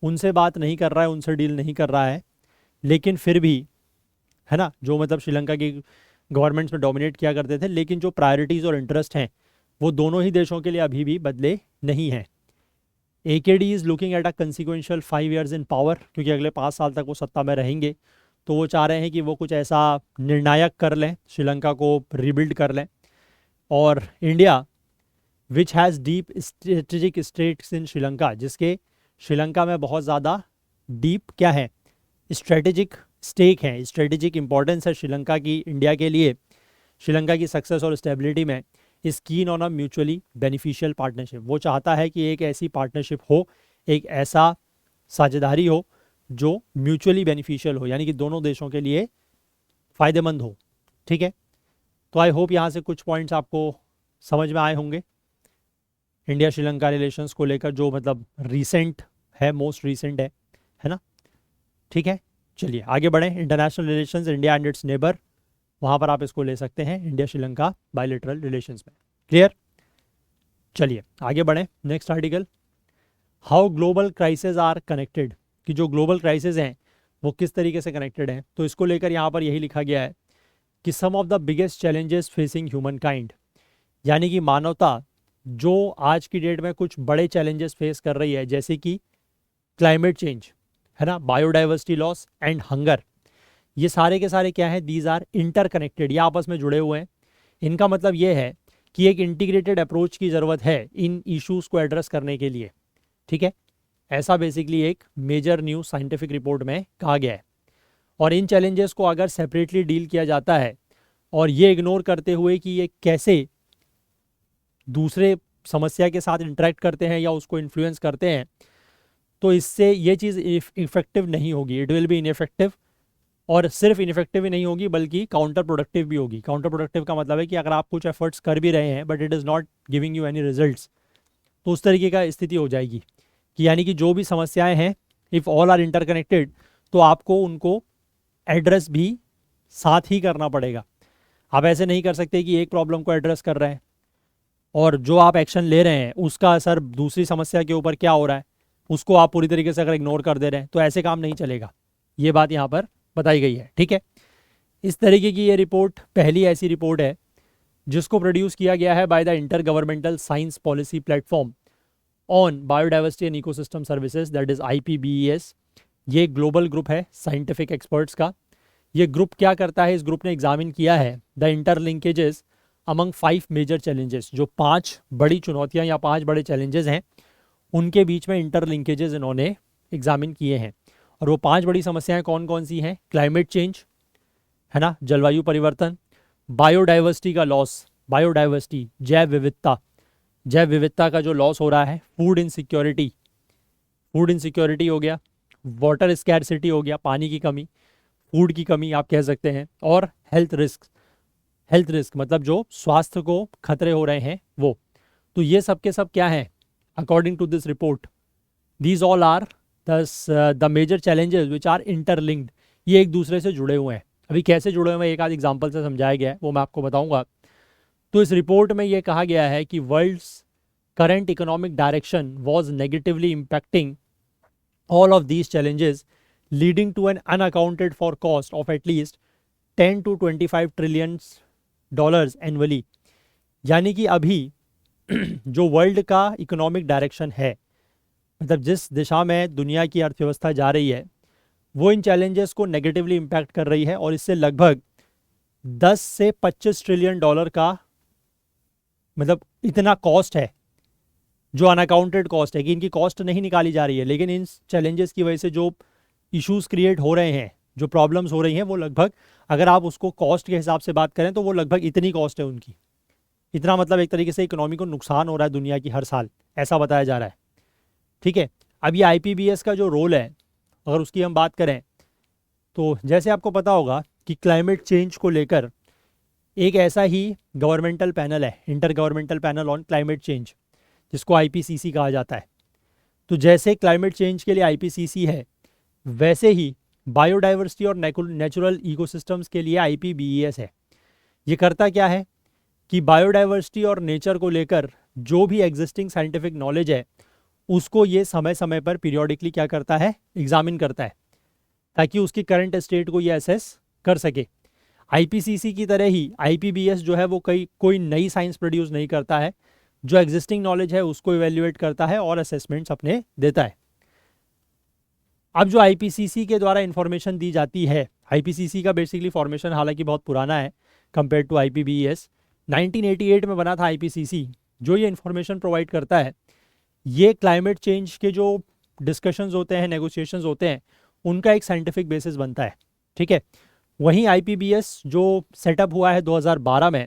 [SPEAKER 1] उनसे बात नहीं कर रहा है, उनसे डील नहीं कर रहा है, लेकिन फिर भी है ना जो मतलब श्रीलंका की गवर्नमेंट्स में डोमिनेट किया करते थे, लेकिन जो प्रायोरिटीज़ और इंटरेस्ट हैं वो दोनों ही देशों के लिए अभी भी बदले नहीं हैं। AKD is looking at a कंसिक्वेंशियल 5 years in power, क्योंकि अगले 5 साल तक वो सत्ता में रहेंगे, तो वो चाह रहे हैं कि वो कुछ ऐसा निर्णायक कर लें, श्रीलंका को रिबिल्ड कर लें। और India which has deep strategic states in Sri Lanka, जिसके श्रीलंका में बहुत ज़्यादा डीप क्या है स्ट्रेटेजिक स्टेक है, स्ट्रेटेजिक इंपॉर्टेंस है श्रीलंका की इंडिया के लिए, श्रीलंका की सक्सेस और स्टेबिलिटी में, is keen on a mutually beneficial partnership. वो चाहता है कि एक ऐसी पार्टनरशिप हो, एक ऐसा साझेदारी हो जो म्यूचुअली बेनिफिशियल हो, यानी कि दोनों देशों के लिए फ़ायदेमंद हो। ठीक है, तो आई होप यहाँ से कुछ पॉइंट्स आपको समझ में आए होंगे इंडिया श्रीलंका रिलेशंस को लेकर, जो मतलब रीसेंट है, मोस्ट रीसेंट है ना। ठीक है, चलिए आगे बढ़ें। International relations India and its neighbour, वहाँ पर आप इसको ले सकते हैं इंडिया श्रीलंका बायलैटरल रिलेशंस में। क्लियर, चलिए आगे बढ़ें। Next article, how global crisis are connected, कि जो ग्लोबल क्राइसिस हैं वो किस तरीके से कनेक्टेड हैं। तो इसको लेकर यहाँ पर यही लिखा गया है कि some of the biggest challenges facing humankind, यानी कि मानवता जो आज की डेट में कुछ बड़े चैलेंजेस फेस कर रही है, जैसे कि क्लाइमेट चेंज है ना, बायोडाइवर्सिटी लॉस एंड हंगर, ये सारे के सारे क्या है, दीज आर इंटरकनेक्टेड, ये आपस में जुड़े हुए हैं। इनका मतलब ये है कि एक इंटीग्रेटेड अप्रोच की ज़रूरत है इन इश्यूज़ को एड्रेस करने के लिए। ठीक है, ऐसा बेसिकली एक मेजर न्यू साइंटिफिक रिपोर्ट में कहा गया है। और इन चैलेंजेस को अगर सेपरेटली डील किया जाता है और ये इग्नोर करते हुए कि ये कैसे दूसरे समस्या के साथ इंटरेक्ट करते हैं या उसको इन्फ्लुएंस करते हैं, तो इससे ये चीज़ इफ़ेक्टिव नहीं होगी, इट विल बी इनइफेक्टिव और सिर्फ इनफेक्टिव ही नहीं होगी बल्कि काउंटर प्रोडक्टिव भी होगी। काउंटर प्रोडक्टिव का मतलब है कि अगर आप कुछ एफर्ट्स कर भी रहे हैं but it is not giving you any results, तो उस तरीके का स्थिति हो जाएगी कि यानी कि जो भी समस्याएं हैं, इफ़ ऑल आर इंटरकनेक्टेड, तो आपको उनको एड्रेस भी साथ ही करना पड़ेगा। आप ऐसे नहीं कर सकते कि एक प्रॉब्लम को एड्रेस कर रहे हैं और जो आप एक्शन ले रहे हैं उसका असर दूसरी समस्या के ऊपर क्या हो रहा है उसको आप पूरी तरीके से अगर इग्नोर कर दे रहे हैं, तो ऐसे काम नहीं चलेगा। ये बात यहाँ पर बताई गई है, ठीक है। इस तरीके की ये रिपोर्ट पहली ऐसी रिपोर्ट है जिसको प्रोड्यूस किया गया है by the inter governmental science policy platform on biodiversity and ecosystem services, that is IPBES। ये ग्लोबल ग्रुप है साइंटिफिक एक्सपर्ट्स का। ये ग्रुप क्या करता है, इस ग्रुप ने एग्जामिन किया है the interlinkages among 5 major challenges, जो 5 बड़ी चुनौतियां या 5 बड़े चैलेंजेस हैं उनके बीच में इंटरलिंकेजेस इन्होंने एग्जामिन किए हैं। और वो 5 बड़ी समस्याएं कौन कौन सी हैं? क्लाइमेट चेंज है ना, जलवायु परिवर्तन, बायोडाइवर्सिटी का लॉस, बायोडाइवर्सिटी जैव विविधता, जैव विविधता का जो लॉस हो रहा है, फूड इनसिक्योरिटी, फूड इनसिक्योरिटी हो गया, वाटर स्कैरसिटी हो गया, पानी की कमी, फूड की कमी आप कह सकते हैं, और हेल्थ रिस्क, हेल्थ रिस्क मतलब जो स्वास्थ्य को खतरे हो रहे हैं वो। तो ये सब के सब क्या है according to this report? These all are the major challenges which are interlinked. ये एक दूसरे से जुड़े हुए हैं। अभी कैसे जुड़े हुए हैं एक आध एग्जाम्पल से समझाया गया है, वो मैं आपको बताऊंगा। तो इस रिपोर्ट में ये कहा गया है कि world's current economic direction was negatively impacting all of these challenges, leading to an unaccounted for cost of at least 10 to 25 trillion dollars annually। यानी कि अभी जो वर्ल्ड का इकोनॉमिक डायरेक्शन है, मतलब जिस दिशा में दुनिया की अर्थव्यवस्था जा रही है, वो इन चैलेंजेस को नेगेटिवली इम्पैक्ट कर रही है और इससे लगभग 10 से 25 ट्रिलियन डॉलर का मतलब इतना कॉस्ट है जो अनअकाउंटेड कॉस्ट है, कि इनकी कॉस्ट नहीं निकाली जा रही है, लेकिन इन चैलेंजेस की वजह से जो इश्यूज क्रिएट हो रहे हैं, जो प्रॉब्लम्स हो रही हैं, वो लगभग अगर आप उसको कॉस्ट के हिसाब से बात करें तो वो लगभग इतनी कॉस्ट है उनकी। इतना मतलब एक तरीके से इकोनॉमी को नुकसान हो रहा है दुनिया की हर साल, ऐसा बताया जा रहा है, ठीक है। अब ये IPBES का जो रोल है अगर उसकी हम बात करें तो जैसे आपको पता होगा कि क्लाइमेट चेंज को लेकर एक ऐसा ही गवर्नमेंटल पैनल है, inter governmental panel on climate change, जिसको IPCC कहा जाता है। तो जैसे क्लाइमेट चेंज के लिए IPCC है, वैसे ही बायोडाइवर्सिटी और नेचुरल इकोसिस्टम्स के लिए IPBES है। ये करता क्या है कि बायोडाइवर्सिटी और नेचर को लेकर जो भी एग्जिस्टिंग साइंटिफिक नॉलेज है उसको ये समय समय पर पीरियोडिकली क्या करता है, एग्जामिन करता है, ताकि उसकी करंट स्टेट को ये असेस कर सके। IPCC की तरह ही IPBES जो है वो कोई नई साइंस प्रोड्यूस नहीं करता है, जो एग्जिस्टिंग नॉलेज है उसको इवेल्युएट करता है और असेसमेंट्स अपने देता है। अब जो IPCC के द्वारा इंफॉर्मेशन दी जाती है, IPCC का बेसिकली फॉर्मेशन हालांकि बहुत पुराना है कंपेयर टू IPBES, 1988 में बना था IPCC। जो ये इंफॉर्मेशन प्रोवाइड करता है, ये क्लाइमेट चेंज के जो डिस्कशंस होते हैं, नेगोशिएशंस होते हैं, उनका एक साइंटिफिक बेसिस बनता है, ठीक है। वहीं IPBES जो सेटअप हुआ है 2012 में,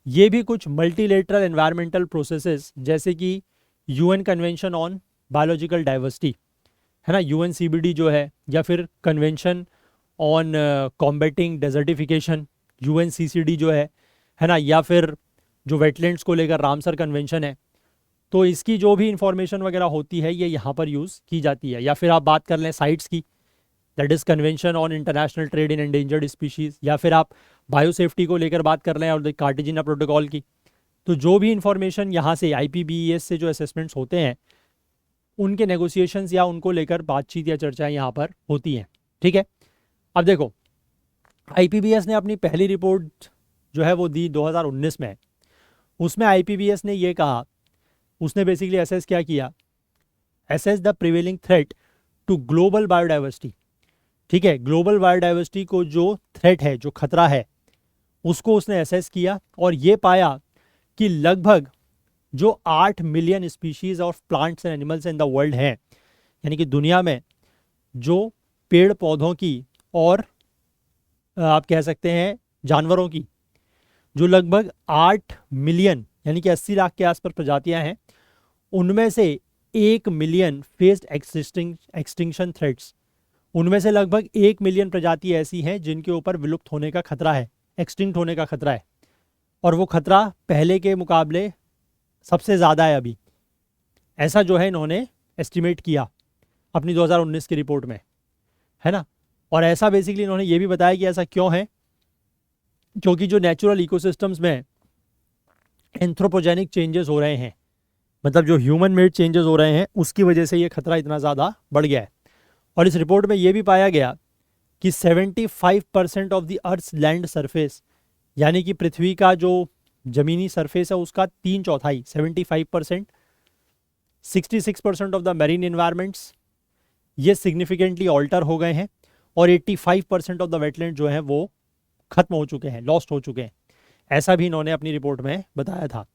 [SPEAKER 1] ये भी कुछ मल्टीलेटरल एनवायरमेंटल प्रोसेसेस जैसे कि UN convention on biological diversity है ना, UNCBD जो है, या फिर convention on combating desertification UNCCD जो है ना, या फिर जो वेटलैंड्स को लेकर रामसर कन्वेंशन है, तो इसकी जो भी इंफॉर्मेशन वगैरह होती है ये यहाँ पर यूज़ की जाती है। या फिर आप बात कर लें साइट्स की, that is convention on international trade in endangered species, या फिर आप बायोसेफ्टी को लेकर बात कर लें और कार्टेजिना प्रोटोकॉल की। तो जो भी इंफॉर्मेशन यहाँ से IPBES से जो असेसमेंट्स होते हैं, उनके नेगोशिएशंस या उनको लेकर बातचीत या चर्चाएं यहाँ पर होती हैं, ठीक है। अब देखो, IPBES ने अपनी पहली रिपोर्ट जो है वो दी 2019 में। उसमें IPBES ने ये कहा, उसने बेसिकली असेस क्या किया, assess the prevailing threat to global biodiversity, ठीक है। ग्लोबल बायोडाइवर्सिटी को जो थ्रेट है, जो खतरा है, उसको उसने असेस किया और ये पाया कि लगभग जो 8 million species of plants and animals in the world हैं, यानी कि दुनिया में जो पेड़ पौधों की और आप कह सकते हैं जानवरों की जो लगभग 8 मिलियन यानी कि 80 लाख के आसपास प्रजातियां हैं, उनमें से 1 मिलियन फेस्ड एक्सटिंक्शन थ्रेट्स, उनमें से लगभग 1 मिलियन प्रजाति ऐसी हैं जिनके ऊपर विलुप्त होने का खतरा है, एक्सटिंक्ट होने का खतरा है, और वो खतरा पहले के मुकाबले सबसे ज़्यादा है अभी। ऐसा जो है इन्होंने एस्टिमेट किया अपनी 2019 की रिपोर्ट में, है ना। और ऐसा बेसिकली इन्होंने ये भी बताया कि ऐसा क्यों है, क्योंकि जो नेचुरल इकोसिस्टम्स में एंथ्रोपोजेनिक चेंजेस हो रहे हैं, मतलब जो ह्यूमन मेड चेंजेस हो रहे हैं, उसकी वजह से ये खतरा इतना ज़्यादा बढ़ गया है। और इस रिपोर्ट में ये भी पाया गया कि 75% of the earth's land surface, यानी कि पृथ्वी का जो जमीनी सरफेस है उसका 3/4, 75%, 66% ऑफ द मैरीन इन्वायरमेंट्स ये सिग्निफिकेंटली ऑल्टर हो गए हैं, और 85% ऑफ द वेटलैंड जो है वो खत्म हो चुके हैं, लॉस्ट हो चुके हैं। ऐसा भी इन्होंने अपनी रिपोर्ट में बताया था।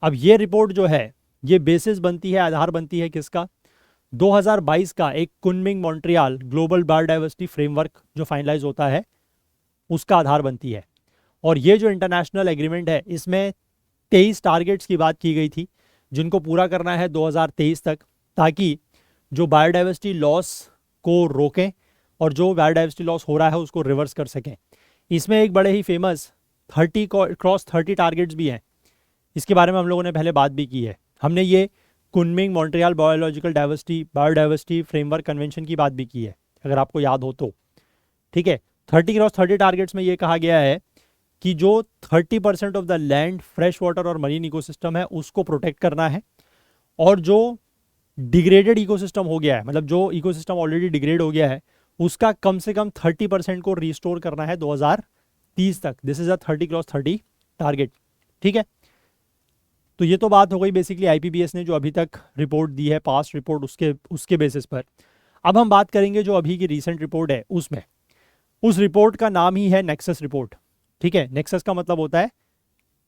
[SPEAKER 1] अब ये रिपोर्ट जो है ये बेसिस बनती है, आधार बनती है किसका, 2022 का एक Kunming Montreal global biodiversity framework जो फाइनलाइज होता है उसका आधार बनती है। और ये जो इंटरनेशनल एग्रीमेंट है इसमें 23 टारगेट्स की बात की गई थी जिनको पूरा करना है 2023 तक, ताकि जो बायोडाइवर्सिटी लॉस को रोकें और जो बायोडाइवर्सिटी लॉस हो रहा है उसको रिवर्स कर सकें। इसमें एक बड़े ही फेमस 30 टारगेट्स भी हैं, इसके बारे में हम लोगों ने पहले बात भी की है। हमने ये Kunming Montreal biodiversity framework convention की बात भी की है, अगर आपको याद हो तो। ठीक है, 30 टारगेट्स में ये कहा गया है कि जो 30% of the land, fresh water और मरीन इकोसिस्टम है उसको प्रोटेक्ट करना है, और जो डिग्रेडेड इकोसिस्टम हो गया है, मतलब जो इकोसिस्टम ऑलरेडी डिग्रेड हो गया है, उसका कम से कम 30% को रिस्टोर करना है 2030 तक। This is a 30x30 target. ठीक है, तो ये तो बात हो गई बेसिकली आईपीबीएस ने जो अभी तक रिपोर्ट दी है, पास्ट रिपोर्ट, उसके बेसिस पर। अब हम बात करेंगे जो अभी की रीसेंट रिपोर्ट है उसमें, उस रिपोर्ट का नाम ही है नेक्सस रिपोर्ट। ठीक है, नेक्सस का मतलब होता है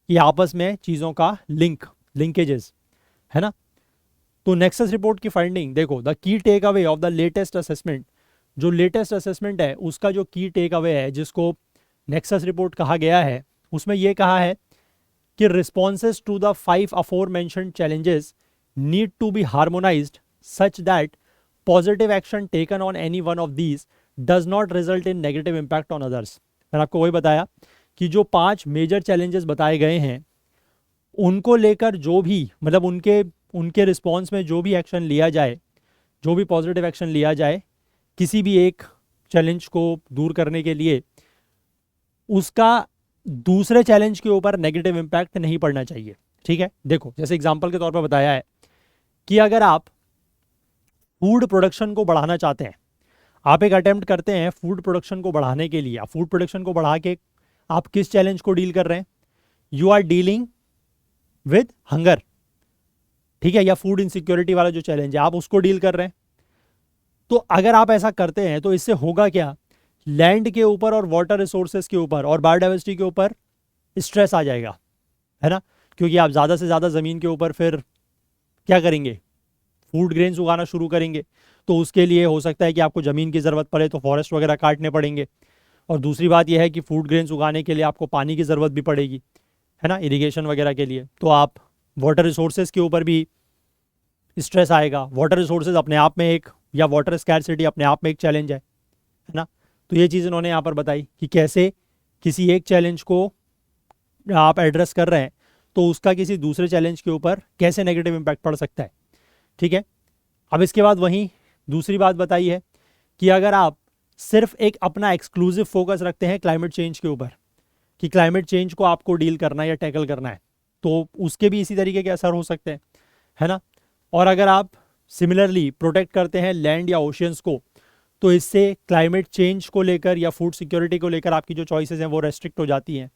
[SPEAKER 1] कि आपस में चीज़ों का लिंकेजेस, है ना। तो नेक्सस रिपोर्ट की फाइंडिंग देखो, the key takeaway of the latest assessment, जो लेटेस्ट असेसमेंट है उसका जो की टेक अवे है जिसको नेक्सस रिपोर्ट कहा गया है, उसमें यह कहा है कि responses to the 5 aforementioned challenges need to be harmonised such that positive action taken on any one of these does not result in negative impact on others. मैंने आपको वही बताया कि जो 5 मेजर चैलेंजेस बताए गए हैं उनको लेकर जो भी, मतलब उनके रिस्पॉन्स में जो भी एक्शन लिया जाए, जो भी पॉजिटिव एक्शन लिया जाए किसी भी एक चैलेंज को दूर करने के लिए, उसका दूसरे चैलेंज के ऊपर नेगेटिव इम्पैक्ट नहीं पड़ना चाहिए। ठीक है, देखो जैसे एग्जांपल के तौर पर बताया है कि अगर आप फूड प्रोडक्शन को बढ़ाना चाहते हैं, आप एक अटेम्प्ट करते हैं फूड प्रोडक्शन को बढ़ाने के लिए, फूड प्रोडक्शन को बढ़ा के आप किस चैलेंज को डील कर रहे हैं, you are dealing with hunger. ठीक है, या फूड इनसिक्योरिटी वाला जो चैलेंज है आप उसको डील कर रहे हैं। तो अगर आप ऐसा करते हैं तो इससे होगा क्या, लैंड के ऊपर और वाटर रिसोर्सेज के ऊपर और बायोडाइवर्सिटी के ऊपर स्ट्रेस आ जाएगा, है ना। क्योंकि आप ज़्यादा से ज़्यादा ज़मीन के ऊपर फिर क्या करेंगे, फूड ग्रेन्स उगाना शुरू करेंगे। तो उसके लिए हो सकता है कि आपको ज़मीन की ज़रूरत पड़े तो फॉरेस्ट वगैरह काटने पड़ेंगे। और दूसरी बात यह है कि फूड ग्रेन्स उगाने के लिए आपको पानी की ज़रूरत भी पड़ेगी, है ना, इरिगेशन वगैरह के लिए। तो आप वाटर रिसोर्सेज के ऊपर भी स्ट्रेस आएगा। वाटर रिसोर्सेज अपने आप में एक, या वाटर स्कैरसिटी अपने आप में एक चैलेंज है ना। तो ये चीज़ इन्होंने यहाँ पर बताई कि कैसे किसी एक चैलेंज को आप एड्रेस कर रहे हैं तो उसका किसी दूसरे चैलेंज के ऊपर कैसे नेगेटिव इम्पैक्ट पड़ सकता है। ठीक है, अब इसके बाद वहीं दूसरी बात बताई है कि अगर आप सिर्फ एक अपना एक्सक्लूसिव फोकस रखते हैं क्लाइमेट चेंज के ऊपर, कि क्लाइमेट चेंज को आपको डील करना है या टैकल करना है, तो उसके भी इसी तरीके के असर हो सकते हैं, है ना। और अगर आप सिमिलरली प्रोटेक्ट करते हैं लैंड या ओशियंस को, तो इससे क्लाइमेट चेंज को लेकर या फूड सिक्योरिटी को लेकर आपकी जो चॉइसेस हैं वो रेस्ट्रिक्ट हो जाती हैं।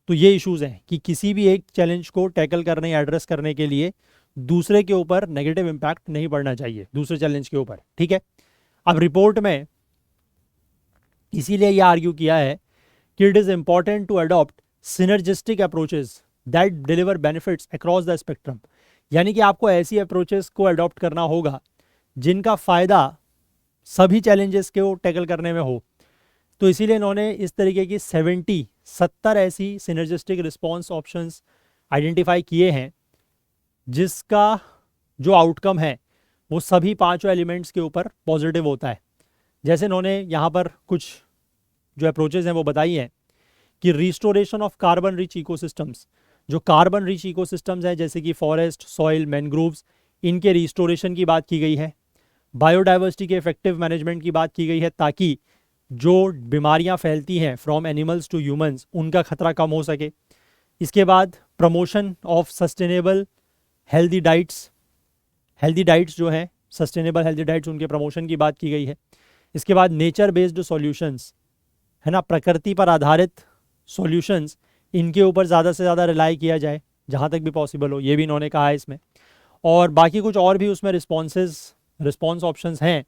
[SPEAKER 1] तो ये इश्यूज़ हैं कि किसी भी एक चैलेंज को टैकल करने या एड्रेस करने के लिए दूसरे के ऊपर नेगेटिव इम्पैक्ट नहीं पड़ना चाहिए, दूसरे चैलेंज के ऊपर। ठीक है, अब रिपोर्ट में इसीलिए यह आर्ग्यू किया है कि it is important to adopt synergistic approaches that deliver benefits across the spectrum, यानी कि आपको ऐसी अप्रोचेस को अडॉप्ट करना होगा जिनका फ़ायदा सभी चैलेंजेस को टैकल करने में हो। तो इसीलिए इन्होंने इस तरीके की 70 ऐसी सिनर्जिस्टिक रिस्पॉन्स ऑप्शंस आइडेंटिफाई किए हैं जिसका जो आउटकम है वो सभी 5 एलिमेंट्स के ऊपर पॉजिटिव होता है। जैसे इन्होंने यहाँ पर कुछ जो अप्रोचेज हैं वो बताई हैं कि restoration of carbon rich ecosystems, जो कार्बन रिच इकोसिस्टम्स हैं जैसे कि फॉरेस्ट, सॉइल, मैनग्रोव्स, इनके रिस्टोरेशन की बात की गई है। बायोडाइवर्सिटी के इफेक्टिव मैनेजमेंट की बात की गई है ताकि जो बीमारियां फैलती हैं फ्रॉम एनिमल्स टू ह्यूमंस उनका खतरा कम हो सके। इसके बाद promotion of sustainable healthy diets, healthy diets जो हैं सस्टेनेबल हेल्दी डाइट्स उनके प्रमोशन की बात की गई है। इसके बाद नेचर बेस्ड सॉल्यूशंस, है ना, प्रकृति पर आधारित सॉल्यूशंस, इनके ऊपर ज़्यादा से ज़्यादा रिलाई किया जाए जहाँ तक भी पॉसिबल हो, ये भी इन्होंने कहा है इसमें। और बाकी कुछ और भी उसमें रिस्पॉन्स ऑप्शंस हैं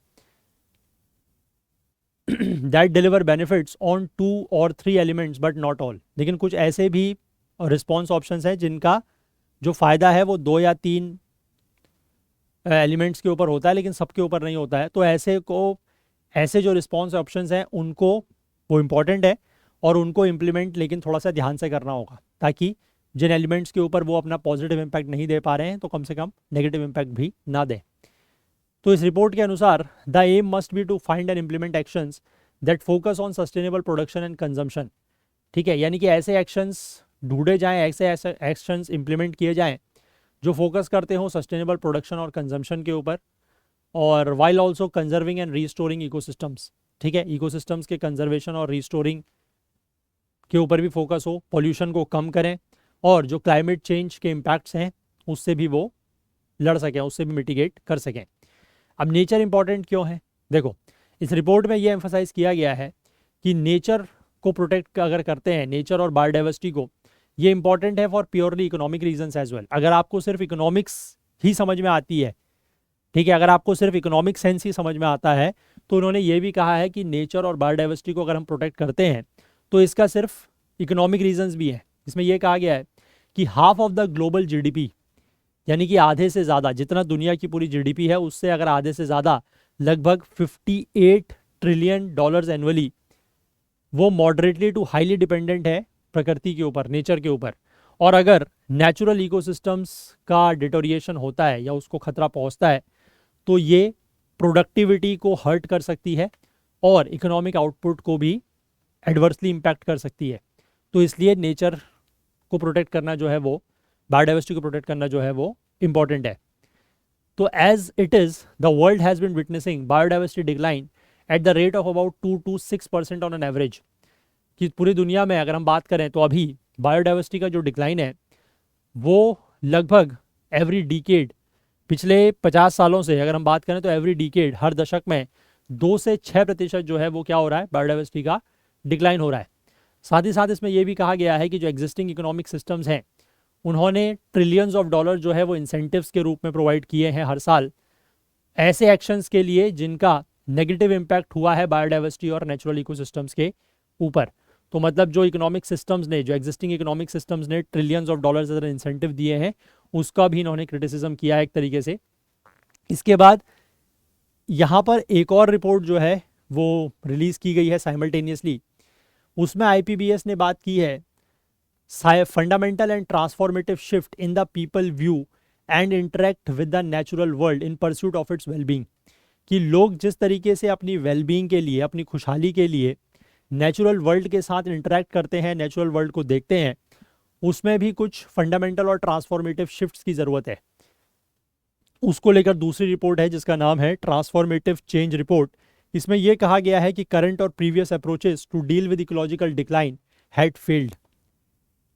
[SPEAKER 1] दैट डिलीवर बेनिफिट्स ऑन 2 और 3 एलिमेंट्स बट नॉट ऑल। लेकिन कुछ ऐसे भी रिस्पॉन्स ऑप्शंस हैं जिनका जो फ़ायदा है वो 2 या 3 एलिमेंट्स के ऊपर होता है लेकिन सबके ऊपर नहीं होता है। तो ऐसे जो रिस्पॉन्स ऑप्शंस हैं उनको, वो इम्पॉर्टेंट है और उनको इम्प्लीमेंट लेकिन थोड़ा सा ध्यान से करना होगा ताकि जिन एलिमेंट्स के ऊपर वो अपना पॉजिटिव इम्पैक्ट नहीं दे पा रहे हैं तो कम से कम नेगेटिव इम्पैक्ट भी ना दें। तो इस रिपोर्ट के अनुसार the aim must be to find and implement actions that focus on sustainable production and consumption. ठीक है, यानी कि ऐसे एक्शंस ढूंढे जाएं, ऐसे एक्शंस इम्प्लीमेंट किए जाएं जो फोकस करते हो सस्टेनेबल प्रोडक्शन और कंजम्पशन के ऊपर, और while also conserving and restoring ecosystems. ठीक है, इकोसिस्टम्स के कंजर्वेशन और रीस्टोरिंग के ऊपर भी फोकस हो, पॉल्यूशन को कम करें और जो क्लाइमेट चेंज के इम्पैक्ट्स हैं उससे भी वो लड़ सकें, उससे भी मिटिगेट कर सकें। अब नेचर इंपॉर्टेंट क्यों है? देखो, इस रिपोर्ट में ये एम्फसाइज किया गया है कि नेचर को प्रोटेक्ट अगर करते हैं, नेचर और बायोडाइवर्सिटी को, ये इंपॉर्टेंट है for purely economic reasons as well. अगर आपको सिर्फ इकोनॉमिक्स ही समझ में आती है, ठीक है, अगर आपको सिर्फ इकोनॉमिक सेंस ही समझ में आता है तो उन्होंने ये भी कहा है कि नेचर और बायोडाइवर्सिटी को अगर हम प्रोटेक्ट करते हैं तो इसका सिर्फ इकोनॉमिक रीजंस भी हैं। इसमें यह कहा गया है कि half of the global GDP, यानी कि आधे से ज़्यादा, जितना दुनिया की पूरी जीडीपी है उससे अगर आधे से ज़्यादा, लगभग 58 ट्रिलियन डॉलर्स एनुअली, वो मॉडरेटली टू हाईली डिपेंडेंट है प्रकृति के ऊपर, नेचर के ऊपर। और अगर नेचुरल इकोसिस्टम्स का डिटोरिएशन होता है या उसको खतरा पहुंचता है तो ये प्रोडक्टिविटी को हर्ट कर सकती है और इकोनॉमिक आउटपुट को भी एडवर्सली इम्पैक्ट कर सकती है। तो इसलिए नेचर को प्रोटेक्ट करना जो है वो, बायोडाइवर्सिटी को प्रोटेक्ट करना जो है वो इम्पॉर्टेंट है। तो as it is the world has been witnessing biodiversity decline at the rate of about 2 to 6% on an average, कि पूरी दुनिया में अगर हम बात करें तो अभी बायोडाइवर्सिटी का जो डिक्लाइन है वो लगभग एवरी डिकेड, पिछले 50 सालों से अगर हम बात करें तो एवरी डिकेड, हर दशक में 2 से 6% जो है वो क्या हो रहा है, बायोडाइवर्सिटी का डिक्लाइन हो रहा है। साथ ही साथ इसमें यह भी कहा गया है कि जो एग्जिस्टिंग इकोनॉमिक सिस्टम्स हैं उन्होंने ट्रिलियंस ऑफ डॉलर जो है वो इंसेंटिव्स के रूप में प्रोवाइड किए हैं हर साल ऐसे एक्शंस के लिए जिनका नेगेटिव इम्पैक्ट हुआ है बायोडाइवर्सिटी और नेचुरल इकोसिस्टम्स के ऊपर। तो मतलब जो इकोनॉमिक सिस्टम्स ने, जो एग्जिस्टिंग इकोनॉमिक सिस्टम्स ने ट्रिलियंस ऑफ डॉलर्स अगर इंसेंटिव दिए हैं उसका भी इन्होंने क्रिटिसिज्म किया है एक तरीके से। इसके बाद यहाँ पर एक और रिपोर्ट जो है वो रिलीज़ की गई है साइमल्टेनियसली। उसमें आईपीबीएस ने बात की है fundamental and transformative shift in the people view and interact with the natural world in pursuit of its wellbeing, कि लोग जिस तरीके से अपनी वेलबींग के लिए, अपनी खुशहाली के लिए नेचुरल वर्ल्ड के साथ इंटरेक्ट करते हैं, नेचुरल वर्ल्ड को देखते हैं, उसमें भी कुछ फंडामेंटल और ट्रांसफॉर्मेटिव शिफ्ट्स की ज़रूरत है। उसको लेकर दूसरी रिपोर्ट है जिसका नाम है ट्रांसफॉर्मेटिव चेंज रिपोर्ट। इसमें यह कहा गया है कि करंट और previous approaches to deal with ecological decline had failed,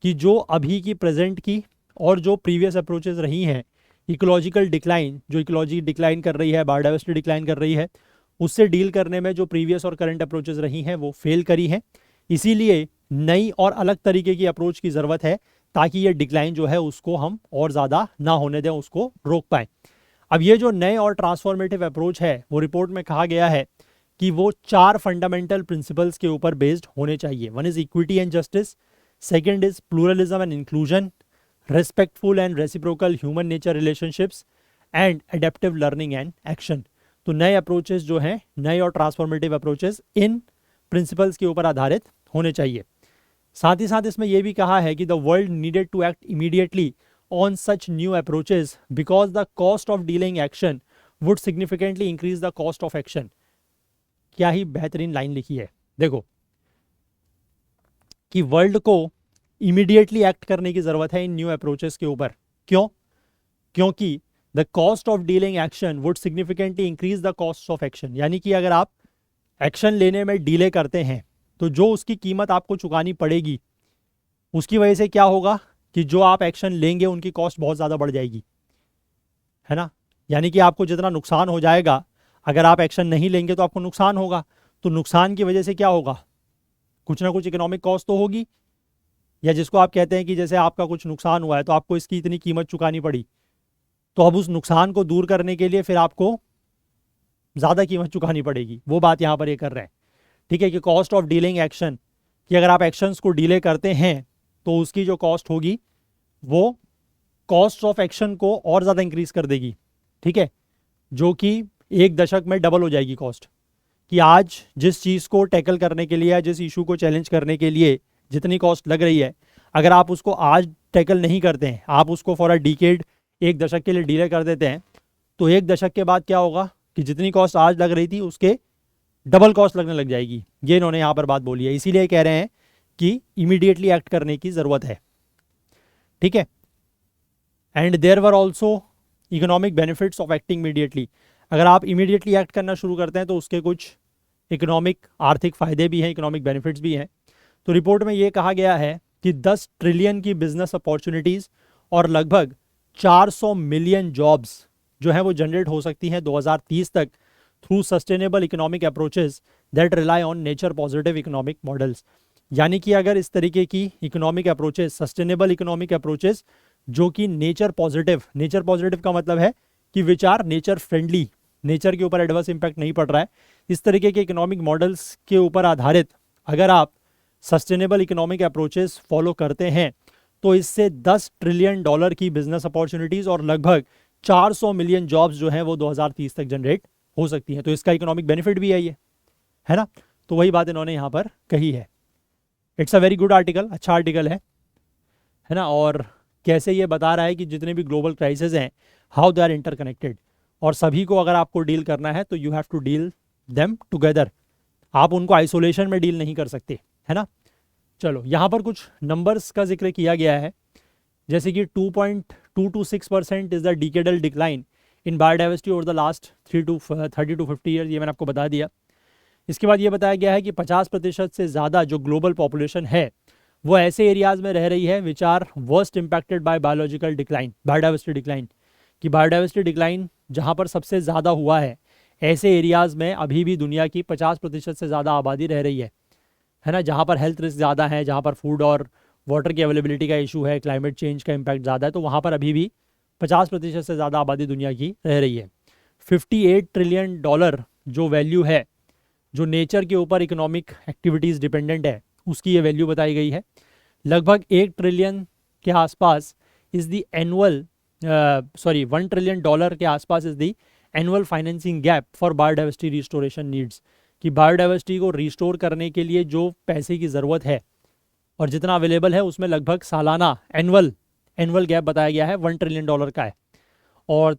[SPEAKER 1] कि जो अभी की, प्रेजेंट की और जो प्रीवियस अप्रोचेस रही हैं, इकोलॉजिकल डिक्लाइन, जो इकोलॉजी डिक्लाइन कर रही है, बायोडाइवर्सिटी डिक्लाइन कर रही है, उससे डील करने में जो प्रीवियस और करंट अप्रोचेस रही हैं वो फेल करी हैं। इसीलिए नई और अलग तरीके की अप्रोच की ज़रूरत है ताकि ये डिक्लाइन जो है उसको हम और ज़्यादा ना होने दें, उसको रोक पाएँ। अब ये जो नए और ट्रांसफॉर्मेटिव अप्रोच है वो रिपोर्ट में कहा गया है कि वो 4 फंडामेंटल प्रिंसिपल्स के ऊपर बेस्ड होने चाहिए। One is equity and justice, second is pluralism and inclusion, respectful and reciprocal human nature relationships and adaptive learning and action. तो नए अप्रोचेस जो हैं, नए और ट्रांसफॉर्मेटिव अप्रोचेस इन प्रिंसिपल्स के ऊपर आधारित होने चाहिए। साथ ही साथ इसमें यह भी कहा है कि the world needed to act immediately on such new approaches because the cost of dealing action would significantly increase the cost of action, क्या ही बेहतरीन लाइन लिखी है, देखो कि वर्ल्ड को इमीडिएटली एक्ट करने की जरूरत है इन न्यू अप्रोचेस के ऊपर। क्यों? क्योंकि the cost of dealing action would significantly increase the cost of action. यानी कि अगर आप एक्शन लेने में डिले करते हैं तो जो उसकी कीमत आपको चुकानी पड़ेगी, उसकी वजह से क्या होगा कि जो आप एक्शन लेंगे उनकी कॉस्ट बहुत ज़्यादा बढ़ जाएगी, है ना। यानी कि आपको जितना नुकसान हो जाएगा, अगर आप एक्शन नहीं लेंगे तो आपको नुकसान होगा, तो नुकसान की वजह से क्या होगा, कुछ ना कुछ इकोनॉमिक कॉस्ट तो होगी, या जिसको आप कहते हैं कि जैसे आपका कुछ नुकसान हुआ है तो आपको इसकी इतनी कीमत चुकानी पड़ी, तो अब उस नुकसान को दूर करने के लिए फिर आपको ज़्यादा कीमत चुकानी पड़ेगी। वो बात यहाँ पर ये कर रहे हैं, ठीक है, कि कॉस्ट ऑफ डीलिंग एक्शन, कि अगर आप एक्शंस को डिले करते हैं तो उसकी जो कॉस्ट होगी वो कॉस्ट ऑफ एक्शन को और ज़्यादा इंक्रीज कर देगी, ठीक है, जो कि एक दशक में डबल हो जाएगी कॉस्ट। कि आज जिस चीज़ को टैकल करने के लिए या जिस इशू को चैलेंज करने के लिए जितनी कॉस्ट लग रही है, अगर आप उसको आज टैकल नहीं करते हैं, आप उसको फॉर अ डिकेड, एक दशक के लिए डिले कर देते हैं, तो एक दशक के बाद क्या होगा कि जितनी कॉस्ट आज लग रही थी उसके डबल कॉस्ट लगने लग जाएगी। ये इन्होंने यहाँ पर बात बोली है, इसीलिए कह रहे हैं कि इमीडिएटली एक्ट करने की ज़रूरत है, ठीक है। And there were also economic benefits of acting immediately. अगर आप इमीडिएटली एक्ट करना शुरू करते हैं तो उसके कुछ इकोनॉमिक आर्थिक फ़ायदे भी हैं, इकोनॉमिक बेनिफिट्स भी हैं। तो रिपोर्ट में ये कहा गया है कि 10 ट्रिलियन की बिजनेस अपॉर्चुनिटीज़ और लगभग 400 मिलियन जॉब्स जो हैं वो जनरेट हो सकती हैं 2030 तक through sustainable economic approaches that rely on nature positive economic models. यानी कि अगर इस तरीके की economic approaches, sustainable economic approaches जो कि नेचर पॉजिटिव का मतलब है कि which are nature friendly, nature के ऊपर एडवर्स इंपैक्ट नहीं पड़ रहा है, इस तरीके के इकोनॉमिक मॉडल्स के ऊपर आधारित अगर आप सस्टेनेबल इकोनॉमिक अप्रोचेस फॉलो करते हैं तो इससे 10 ट्रिलियन डॉलर की बिजनेस अपॉर्चुनिटीज़ और लगभग 400 मिलियन जॉब्स जो हैं वो 2030 तक जनरेट हो सकती हैं। तो इसका इकोनॉमिक बेनिफिट भी है ये, है ना। तो वही बात इन्होंने यहाँ पर कही है। It's a very good article, अच्छा आर्टिकल है ना। और कैसे ये बता रहा है कि जितने भी ग्लोबल क्राइसिस हैं, हाउ दे आर इंटरकनेक्टेड, और सभी को अगर आपको डील करना है तो you have to deal them together. आप उनको आइसोलेशन में डील नहीं कर सकते, है ना। चलो, यहाँ पर कुछ नंबर्स का जिक्र किया गया है, जैसे कि 2.226% is the decadal decline in biodiversity over the last 30 to 50 year. ये मैंने आपको बता दिया। इसके बाद ये बताया गया है कि 50% से ज़्यादा जो ग्लोबल पॉपुलेशन है वो ऐसे एरियाज़ में रह रही है which are worst impacted by biological decline, biodiversity decline. कि बायोडाइवर्सिटी डिक्लाइन जहाँ पर सबसे ज़्यादा हुआ है, ऐसे एरियाज़ में अभी भी दुनिया की 50% से ज़्यादा आबादी रह रही है ना। जहाँ पर हेल्थ रिस्क ज़्यादा है, जहाँ पर फूड और वाटर की अवेलेबिलिटी का इशू है, क्लाइमेट चेंज का इम्पैक्ट ज़्यादा है, तो वहाँ पर अभी भी 50% से ज़्यादा आबादी दुनिया की रह रही है। 58 ट्रिलियन डॉलर जो वैल्यू है, जो नेचर के ऊपर इकोनॉमिक एक्टिविटीज़ डिपेंडेंट है, उसकी ये वैल्यू बताई गई है। लगभग 1 ट्रिलियन के आसपास is the annual 1 trillion dollar के आसपास is the annual financing gap for biodiversity restoration needs. कि बायोडाइवर्सिटी को रिस्टोर करने के लिए जो पैसे की ज़रूरत है और जितना अवेलेबल है उसमें लगभग सालाना एनुअल गैप बताया गया है 1 ट्रिलियन डॉलर का है। और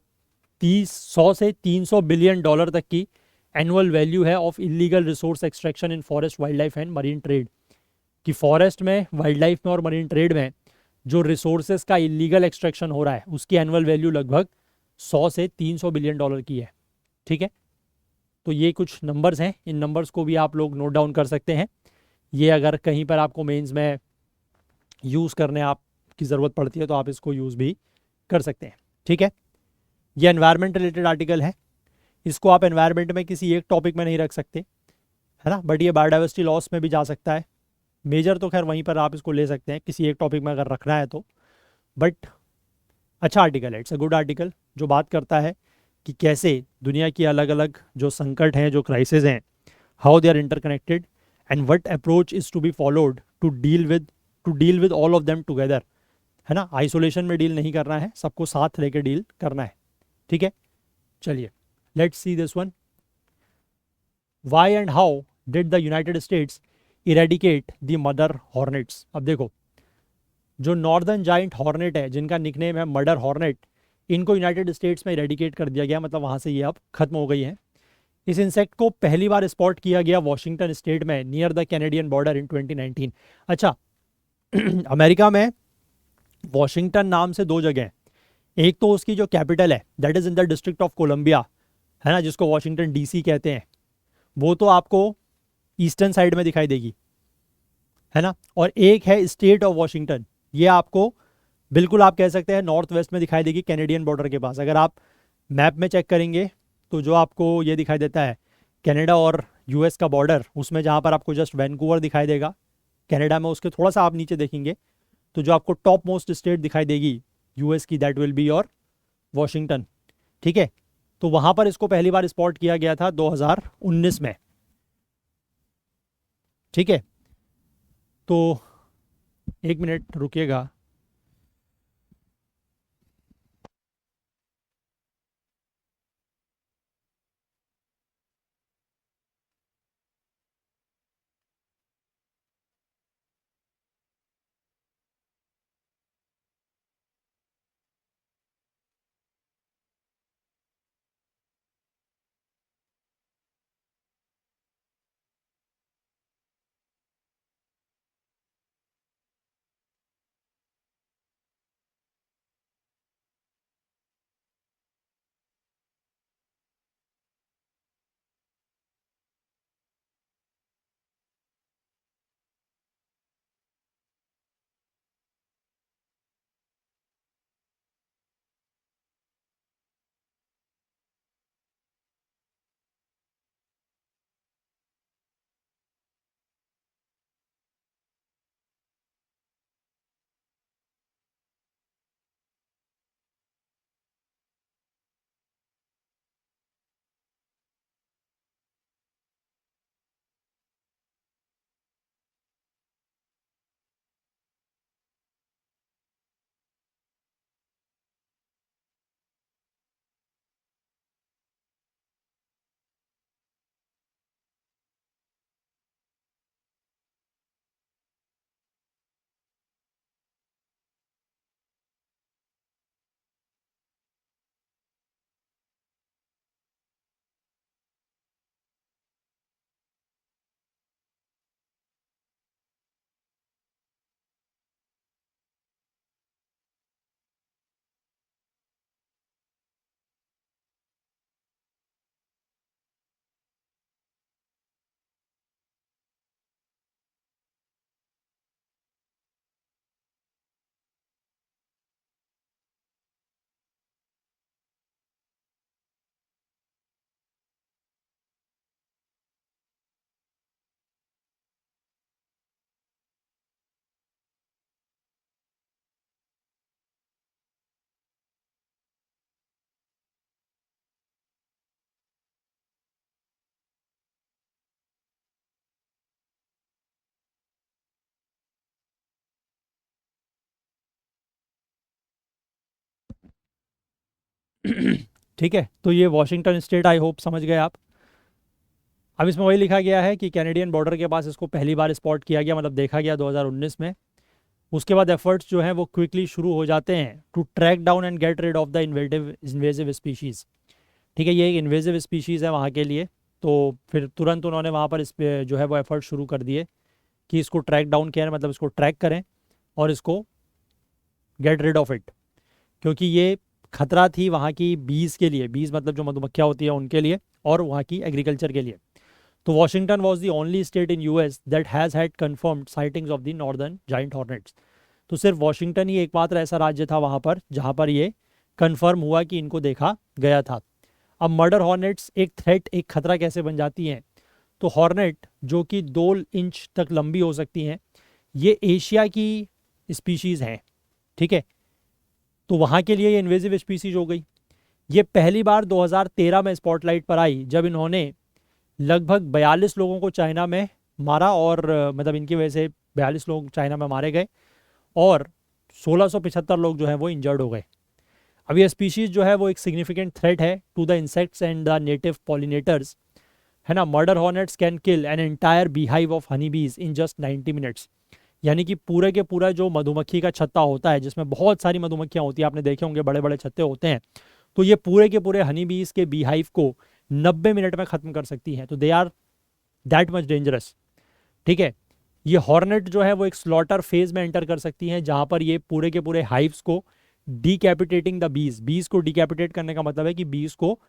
[SPEAKER 1] 100 से 300 बिलियन डॉलर तक की एनुअल वैल्यू है of illegal resource extraction in forest, wild life and marine trade. कि फॉरेस्ट में, वाइल्ड लाइफ में और मरीन ट्रेड में जो रिसोर्सेज का इलीगल एक्सट्रैक्शन हो रहा है उसकी एनुअल वैल्यू लगभग 100 से 300 बिलियन डॉलर की है, ठीक है। तो ये कुछ नंबर्स हैं, इन नंबर्स को भी आप लोग नोट डाउन कर सकते हैं। ये अगर कहीं पर आपको मेंस में यूज़ करने आपकी ज़रूरत पड़ती है तो आप इसको यूज़ भी कर सकते हैं, ठीक है। ये एनवायरनमेंट रिलेटेड आर्टिकल है, इसको आप एनवायरनमेंट में किसी एक टॉपिक में नहीं रख सकते, है ना, बट ये बायोडाइवर्सिटी लॉस में भी जा सकता है। मेजर तो खैर वहीं पर आप इसको ले सकते हैं, किसी एक टॉपिक में अगर रखना है तो। बट अच्छा आर्टिकल है, इट्स अ गुड आर्टिकल, जो बात करता है कि कैसे दुनिया की अलग अलग जो संकट हैं, जो क्राइसिस हैं, how they are interconnected and what approach is to be followed to deal with all of them together, है ना। आइसोलेशन में डील नहीं करना है, सबको साथ लेकर डील करना है, ठीक है। चलिए, let's see this one. Why and how did the United states eradicate the mother hornets. अब देखो, जो नॉर्दर्न जाइंट हॉर्नेट है, जिनका निकनेम है मदर हॉर्नेट, इनको यूनाइटेड स्टेट्स में इरेडिकेट कर दिया गया, मतलब वहाँ से ये अब खत्म हो गई है। इस इंसेक्ट को पहली बार स्पॉट किया गया वॉशिंगटन स्टेट में near the Canadian border in 2019। अच्छा, अमेरिका में वॉशिंगटन नाम से दो जगह हैं। एक तो उसकी जो कैपिटल है that is in the district of Columbia, है ना, जिसको वॉशिंगटन डीसी कहते हैं, वो तो आपको ईस्टर्न साइड में दिखाई देगी, है ना। और एक है स्टेट ऑफ वॉशिंगटन, ये आपको बिल्कुल आप कह सकते हैं नॉर्थ वेस्ट में दिखाई देगी, कैनेडियन बॉर्डर के पास। अगर आप मैप में चेक करेंगे तो जो आपको ये दिखाई देता है कनाडा और यूएस का बॉर्डर, उसमें जहाँ पर आपको जस्ट वैंकूवर दिखाई देगा कनाडा में, उसके थोड़ा सा आप नीचे देखेंगे तो जो आपको टॉप मोस्ट स्टेट दिखाई देगी यूएस की, that will be your Washington. ठीक है, तो वहाँ पर इसको पहली बार स्पॉट किया गया था 2019 में। ठीक है, तो एक मिनट रुकिएगा। ठीक है, तो ये वॉशिंगटन स्टेट आई होप समझ गए आप। अब इसमें वही लिखा गया है कि कैनेडियन बॉर्डर के पास इसको पहली बार स्पॉट किया गया, मतलब देखा गया 2019 में। उसके बाद एफर्ट्स जो हैं वो क्विकली शुरू हो जाते हैं to track down and get rid of the invasive species. ठीक है, ये एक इन्वेजिव स्पीशीज़ है वहाँ के लिए, तो फिर तुरंत उन्होंने वहाँ पर इस पे जो है वो एफर्ट शुरू कर दिए कि इसको ट्रैक डाउन किया, मतलब इसको ट्रैक करें और इसको गेट रिड ऑफ इट, क्योंकि ये खतरा थी वहाँ की बीज के लिए, बीज मतलब जो मधुमक्खियाँ होती हैं उनके लिए, और वहाँ की एग्रीकल्चर के लिए। तो Washington was the only state in US that has had confirmed sightings of the northern giant hornets. तो सिर्फ वॉशिंगटन ही एकमात्र ऐसा राज्य था वहाँ पर जहाँ पर ये कन्फर्म हुआ कि इनको देखा गया था। अब मर्डर हॉर्नेट्स एक थ्रेट, एक खतरा कैसे बन जाती हैं? तो हॉर्नेट जो कि 2 इंच तक लंबी हो सकती हैं, ये एशिया की स्पीशीज़ हैं। ठीक है, तो वहाँ के लिए ये इन्वेजिव स्पीसीज हो गई। ये पहली बार 2013 में स्पॉटलाइट पर आई जब इन्होंने लगभग 42 लोगों को चाइना में मारा, और मतलब इनकी वजह से 42 लोग चाइना में मारे गए और 1675 लोग जो हैं वो इंजर्ड हो गए। अब ये स्पीशीज़ जो है वो एक सिग्निफिकेंट थ्रेट है to the insects and the native pollinators, है ना। Murder hornets can kill an entire beehive of honey bees in just 90 minutes. यानी कि पूरे के पूरा जो मधुमक्खी का छत्ता होता है जिसमें बहुत सारी मधुमक्खियाँ होती हैं, आपने देखे होंगे बड़े बड़े छत्ते होते हैं, तो ये पूरे के पूरे हनी बीज के बीहाइव को 90 मिनट में ख़त्म कर सकती हैं। तो they are that much dangerous. ठीक है, ये हॉर्नेट जो है वो एक स्लॉटर फेज में एंटर कर सकती हैं, जहाँ पर ये पूरे के पूरे हाइव्स को डिकैपिटेटिंग द बीज, बीज को डिकैपिटेट करने का मतलब है कि बीज को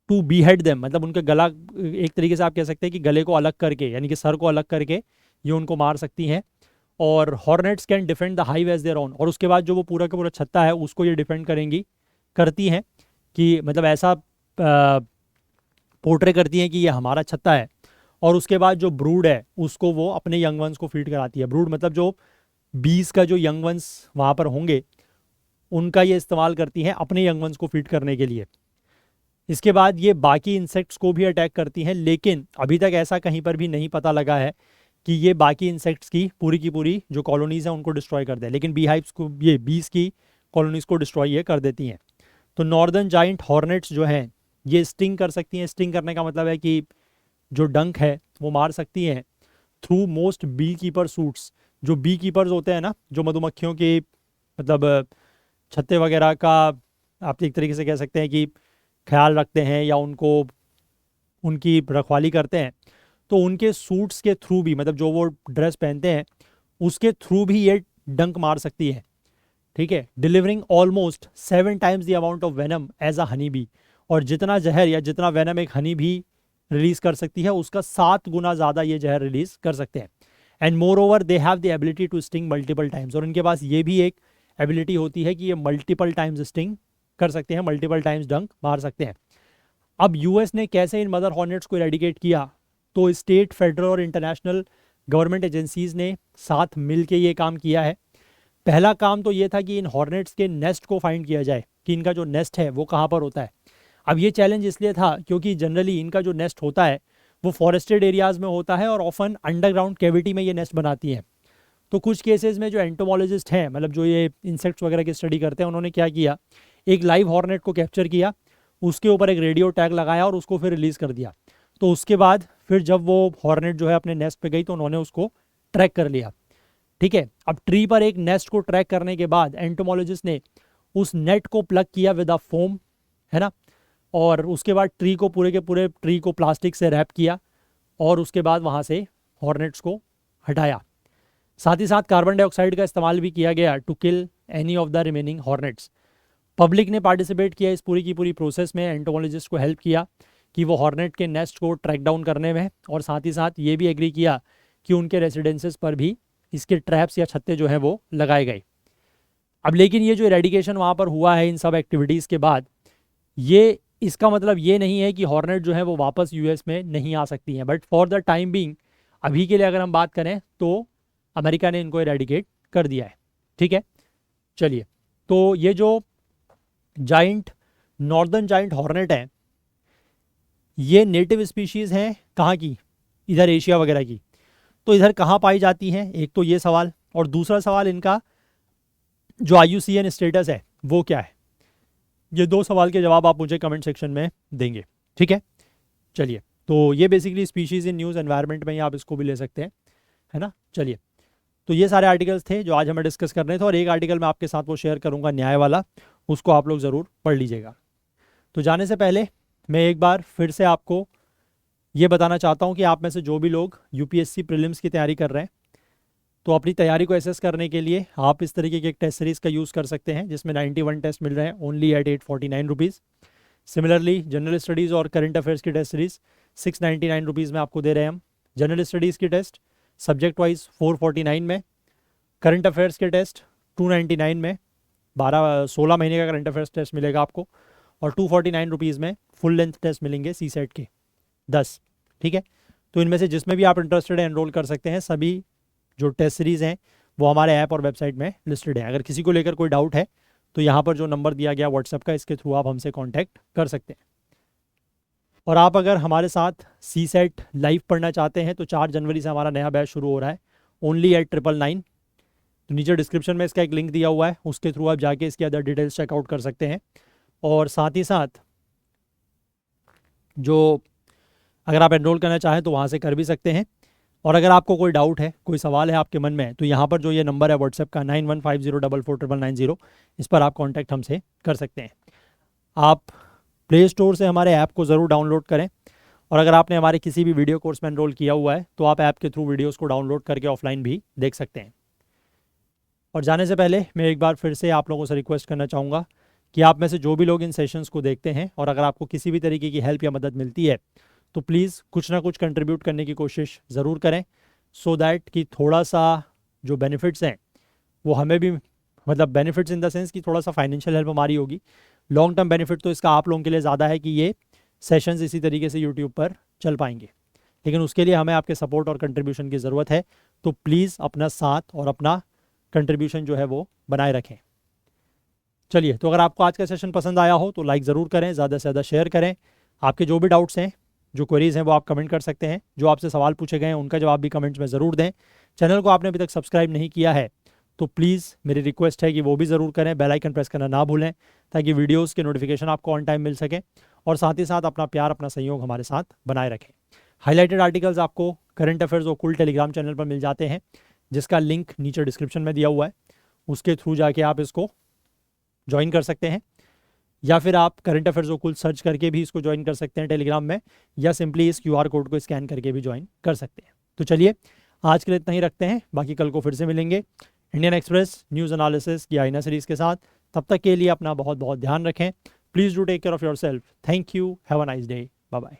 [SPEAKER 1] टू बी हेड देम, मतलब उनके गला, एक तरीके से आप कह सकते हैं कि गले को अलग करके, यानी कि सर को अलग करके ये उनको मार सकती हैं। और hornets can defend the hive as their own, और उसके बाद जो वो पूरा का पूरा छत्ता है उसको ये डिफेंड करती हैं कि मतलब ऐसा पोर्ट्रे करती हैं कि ये हमारा छत्ता है। और उसके बाद जो ब्रूड है उसको वो अपने यंग वंस को फीड कराती है। ब्रूड मतलब जो बीज का जो यंग वंस वहाँ पर होंगे उनका ये इस्तेमाल करती हैं अपने यंग वंस को फीड करने के लिए। इसके बाद ये बाकी इंसेक्ट्स को भी अटैक करती हैं, लेकिन अभी तक ऐसा कहीं पर भी नहीं पता लगा है कि ये बाकी इंसेक्ट्स की पूरी जो कॉलोनीज़ हैं उनको डिस्ट्रॉय कर दें, लेकिन बी हाइव्स को, ये बीज की कॉलोनीज़ को डिस्ट्रॉय ये कर देती हैं। तो नॉर्दर्न जाइंट हॉर्नेट्स जो हैं ये स्टिंग कर सकती हैं। स्टिंग करने का मतलब है कि जो डंक है वो मार सकती हैं through most bee keeper suits. जो बी कीपर्स होते हैं ना, जो मधुमक्खियों की मतलब छत्ते वगैरह का आप एक तरीके से कह सकते हैं कि ख्याल रखते हैं या उनको उनकी रखवाली करते हैं, तो उनके सूट्स के थ्रू भी, मतलब जो वो ड्रेस पहनते हैं उसके थ्रू भी ये डंक मार सकती है। ठीक है, delivering almost 7 times the amount of venom as a honey bee, और जितना जहर या जितना वेनम एक हनी भी रिलीज कर सकती है उसका 7 गुना ज़्यादा ये जहर रिलीज कर सकते हैं। And moreover they have the ability to sting multiple times, और इनके पास ये भी एक एबिलिटी होती है कि ये मल्टीपल टाइम्स स्टिंग कर सकते हैं, मल्टीपल टाइम्स डंक मार सकते हैं। अब यूएस ने कैसे इन मदर हॉर्नेट्स को इरेडिकेट किया, तो स्टेट, फेडरल और इंटरनेशनल गवर्नमेंट एजेंसीज ने साथ मिल के ये काम किया है। पहला काम तो ये था कि इन हॉर्नेट्स के नेस्ट को फाइंड किया जाए कि इनका जो नेस्ट है वो कहाँ पर होता है। अब ये चैलेंज इसलिए था क्योंकि जनरली इनका जो नेस्ट होता है वो फॉरेस्टेड एरियाज़ में होता है और ऑफन अंडरग्राउंड कैविटी में ये नेस्ट बनाती हैं। तो कुछ केसेस में जो एंटोमोलॉजिस्ट हैं, मतलब जो ये इंसेक्ट्स वगैरह की स्टडी करते हैं, उन्होंने क्या किया, एक लाइव हॉर्नेट को कैप्चर किया, उसके ऊपर एक रेडियो टैग लगाया और उसको फिर रिलीज़ कर दिया। तो उसके बाद फिर जब वो हॉर्नेट जो है अपने नेस्ट पे गई तो उन्होंने उसको ट्रैक कर लिया। ठीक है, अब ट्री पर एक नेस्ट को ट्रैक करने के बाद एंटोमोलॉजिस्ट ने उस नेट को प्लग किया विद अ फोम, है ना, और उसके बाद ट्री को पूरे के पूरे ट्री को प्लास्टिक से रैप किया और उसके बाद वहाँ से हॉर्नेट्स को हटाया। साथ ही साथ कार्बन डाइऑक्साइड का इस्तेमाल भी किया गया to kill any of the remaining hornets. Public ने पार्टिसिपेट किया इस पूरी की पूरी प्रोसेस में, एंटोमोलॉजिस्ट को हेल्प किया कि वो हॉर्नेट के नेस्ट को ट्रैक डाउन करने में, और साथ ही साथ ये भी एग्री किया कि उनके रेसिडेंसेस पर भी इसके ट्रैप्स या छत्ते जो हैं वो लगाए गए। अब लेकिन ये जो इरेडिकेशन वहाँ पर हुआ है इन सब एक्टिविटीज़ के बाद, ये इसका मतलब ये नहीं है कि हॉर्नेट जो है वो वापस यूएस में नहीं आ सकती हैं, but for the time being, अभी के लिए अगर हम बात करें तो अमेरिका ने इनको इरेडिकेट कर दिया है। ठीक है, चलिए, तो ये जो जाइंट नॉर्दर्न जाइंट हॉर्नेट है ये नेटिव स्पीशीज़ हैं कहाँ की, इधर एशिया वगैरह की। तो इधर कहाँ पाई जाती हैं, एक तो ये सवाल, और दूसरा सवाल इनका जो IUCN स्टेटस है वो क्या है। ये दो सवाल के जवाब आप मुझे कमेंट सेक्शन में देंगे। ठीक है, चलिए, तो ये basically species in news environment में ही आप इसको भी ले सकते हैं, है ना। चलिए, तो ये सारे आर्टिकल्स थे जो आज हमें डिस्कस करने थे, और एक आर्टिकल मैं आपके साथ वो शेयर करूँगा न्याय वाला, उसको आप लोग ज़रूर पढ़ लीजिएगा। तो जाने से पहले मैं एक बार फिर से आपको ये बताना चाहता हूँ कि आप में से जो भी लोग UPSC प्रीलिम्स की तैयारी कर रहे हैं, तो अपनी तैयारी को एसेस करने के लिए आप इस तरीके की एक टेस्ट सीरीज़ का यूज़ कर सकते हैं जिसमें 91 टेस्ट मिल रहे हैं only at 849 rupees. Similarly general studies और करंट अफेयर्स की टेस्ट सीरीज़ 699 रुपीज़ में आपको दे रहे हैं हम। जनरल स्टडीज़ की टेस्ट सब्जेक्ट वाइज 449 में, करंट अफेयर्स के टेस्ट 299 में, 16 महीने का करंट अफेयर्स टेस्ट मिलेगा आपको, और 249 रुपीज़ में फुल लेंथ टेस्ट मिलेंगे CSET के 10। ठीक है, तो इनमें से जिसमें भी आप इंटरेस्टेड हैं एनरोल कर सकते हैं। सभी जो टेस्ट सीरीज़ हैं वो हमारे ऐप और वेबसाइट में लिस्टेड है। अगर किसी को लेकर कोई डाउट है तो यहाँ पर जो नंबर दिया गया व्हाट्सएप का, इसके थ्रू आप हमसे कांटेक्ट कर सकते हैं। और आप अगर हमारे साथ CSET लाइव पढ़ना चाहते हैं तो 4 जनवरी से हमारा नया बैच शुरू हो रहा है ओनली एट 999। तो नीचे डिस्क्रिप्शन में इसका एक लिंक दिया हुआ है, उसके थ्रू आप जाके इसकी अदर डिटेल्स चेकआउट कर सकते हैं। और साथ ही साथ जो अगर आप एनरोल करना चाहें तो वहाँ से कर भी सकते हैं। और अगर आपको कोई डाउट है, कोई सवाल है आपके मन में, तो यहाँ पर जो ये नंबर है व्हाट्सएप का 9150449990, इस पर आप कांटेक्ट हमसे कर सकते हैं। आप प्ले स्टोर से हमारे ऐप को ज़रूर डाउनलोड करें, और अगर आपने हमारे किसी भी वीडियो कोर्स में एनरोल किया हुआ है तो आप ऐप के थ्रू वीडियोस को डाउनलोड करके ऑफलाइन भी देख सकते हैं। और जाने से पहले मैं एक बार फिर से आप लोगों से रिक्वेस्ट करना चाहूँगा कि आप में से जो भी लोग इन सेशंस को देखते हैं और अगर आपको किसी भी तरीके की हेल्प या मदद मिलती है तो प्लीज़ कुछ ना कुछ कंट्रीब्यूट करने की कोशिश ज़रूर करें, सो दैट कि थोड़ा सा जो बेनिफिट्स हैं वो हमें भी, मतलब बेनिफिट्स इन द सेंस कि थोड़ा सा फाइनेंशियल हेल्प हमारी होगी। लॉन्ग टर्म बेनिफिट तो इसका आप लोगों के लिए ज़्यादा है कि ये सेशंस इसी तरीके से यूट्यूब पर चल पाएंगे, लेकिन उसके लिए हमें आपके सपोर्ट और कंट्रीब्यूशन की ज़रूरत है। तो प्लीज़ अपना साथ और अपना कंट्रीब्यूशन जो है वो बनाए रखें। चलिए, तो अगर आपको आज का सेशन पसंद आया हो तो लाइक ज़रूर करें, ज़्यादा से ज़्यादा शेयर करें। आपके जो भी डाउट्स हैं, जो क्वेरीज़ हैं, वो आप कमेंट कर सकते हैं। जो आपसे सवाल पूछे गए हैं उनका जवाब भी कमेंट्स में ज़रूर दें। चैनल को आपने अभी तक सब्सक्राइब नहीं किया है तो प्लीज़ मेरी रिक्वेस्ट है कि वो भी ज़रूर करें, बेल आइकन प्रेस करना ना भूलें ताकि वीडियोज़ के नोटिफिकेशन आपको ऑन टाइम मिल सके, और साथ ही साथ अपना प्यार, अपना सहयोग हमारे साथ बनाए रखें। हाईलाइटेड आर्टिकल्स आपको करंट अफेयर्स ओकुल्ट टेलीग्राम चैनल पर मिल जाते हैं, जिसका लिंक नीचे डिस्क्रिप्शन में दिया हुआ है। उसके थ्रू जाके आप इसको ज्वाइन कर सकते हैं, या फिर आप करंट अफेयर्स ओकुल्ट सर्च करके भी इसको ज्वाइन कर सकते हैं टेलीग्राम में, या सिंपली इस QR कोड को स्कैन करके भी ज्वाइन कर सकते हैं। तो चलिए, आज के लिए इतना ही रखते हैं, बाकी कल को फिर से मिलेंगे इंडियन एक्सप्रेस न्यूज़ एनालिसिस की आईना सीरीज़ के साथ। तब तक के लिए अपना बहुत बहुत ध्यान रखें। Please do take care of yourself. Thank you, have a nice day, bye bye.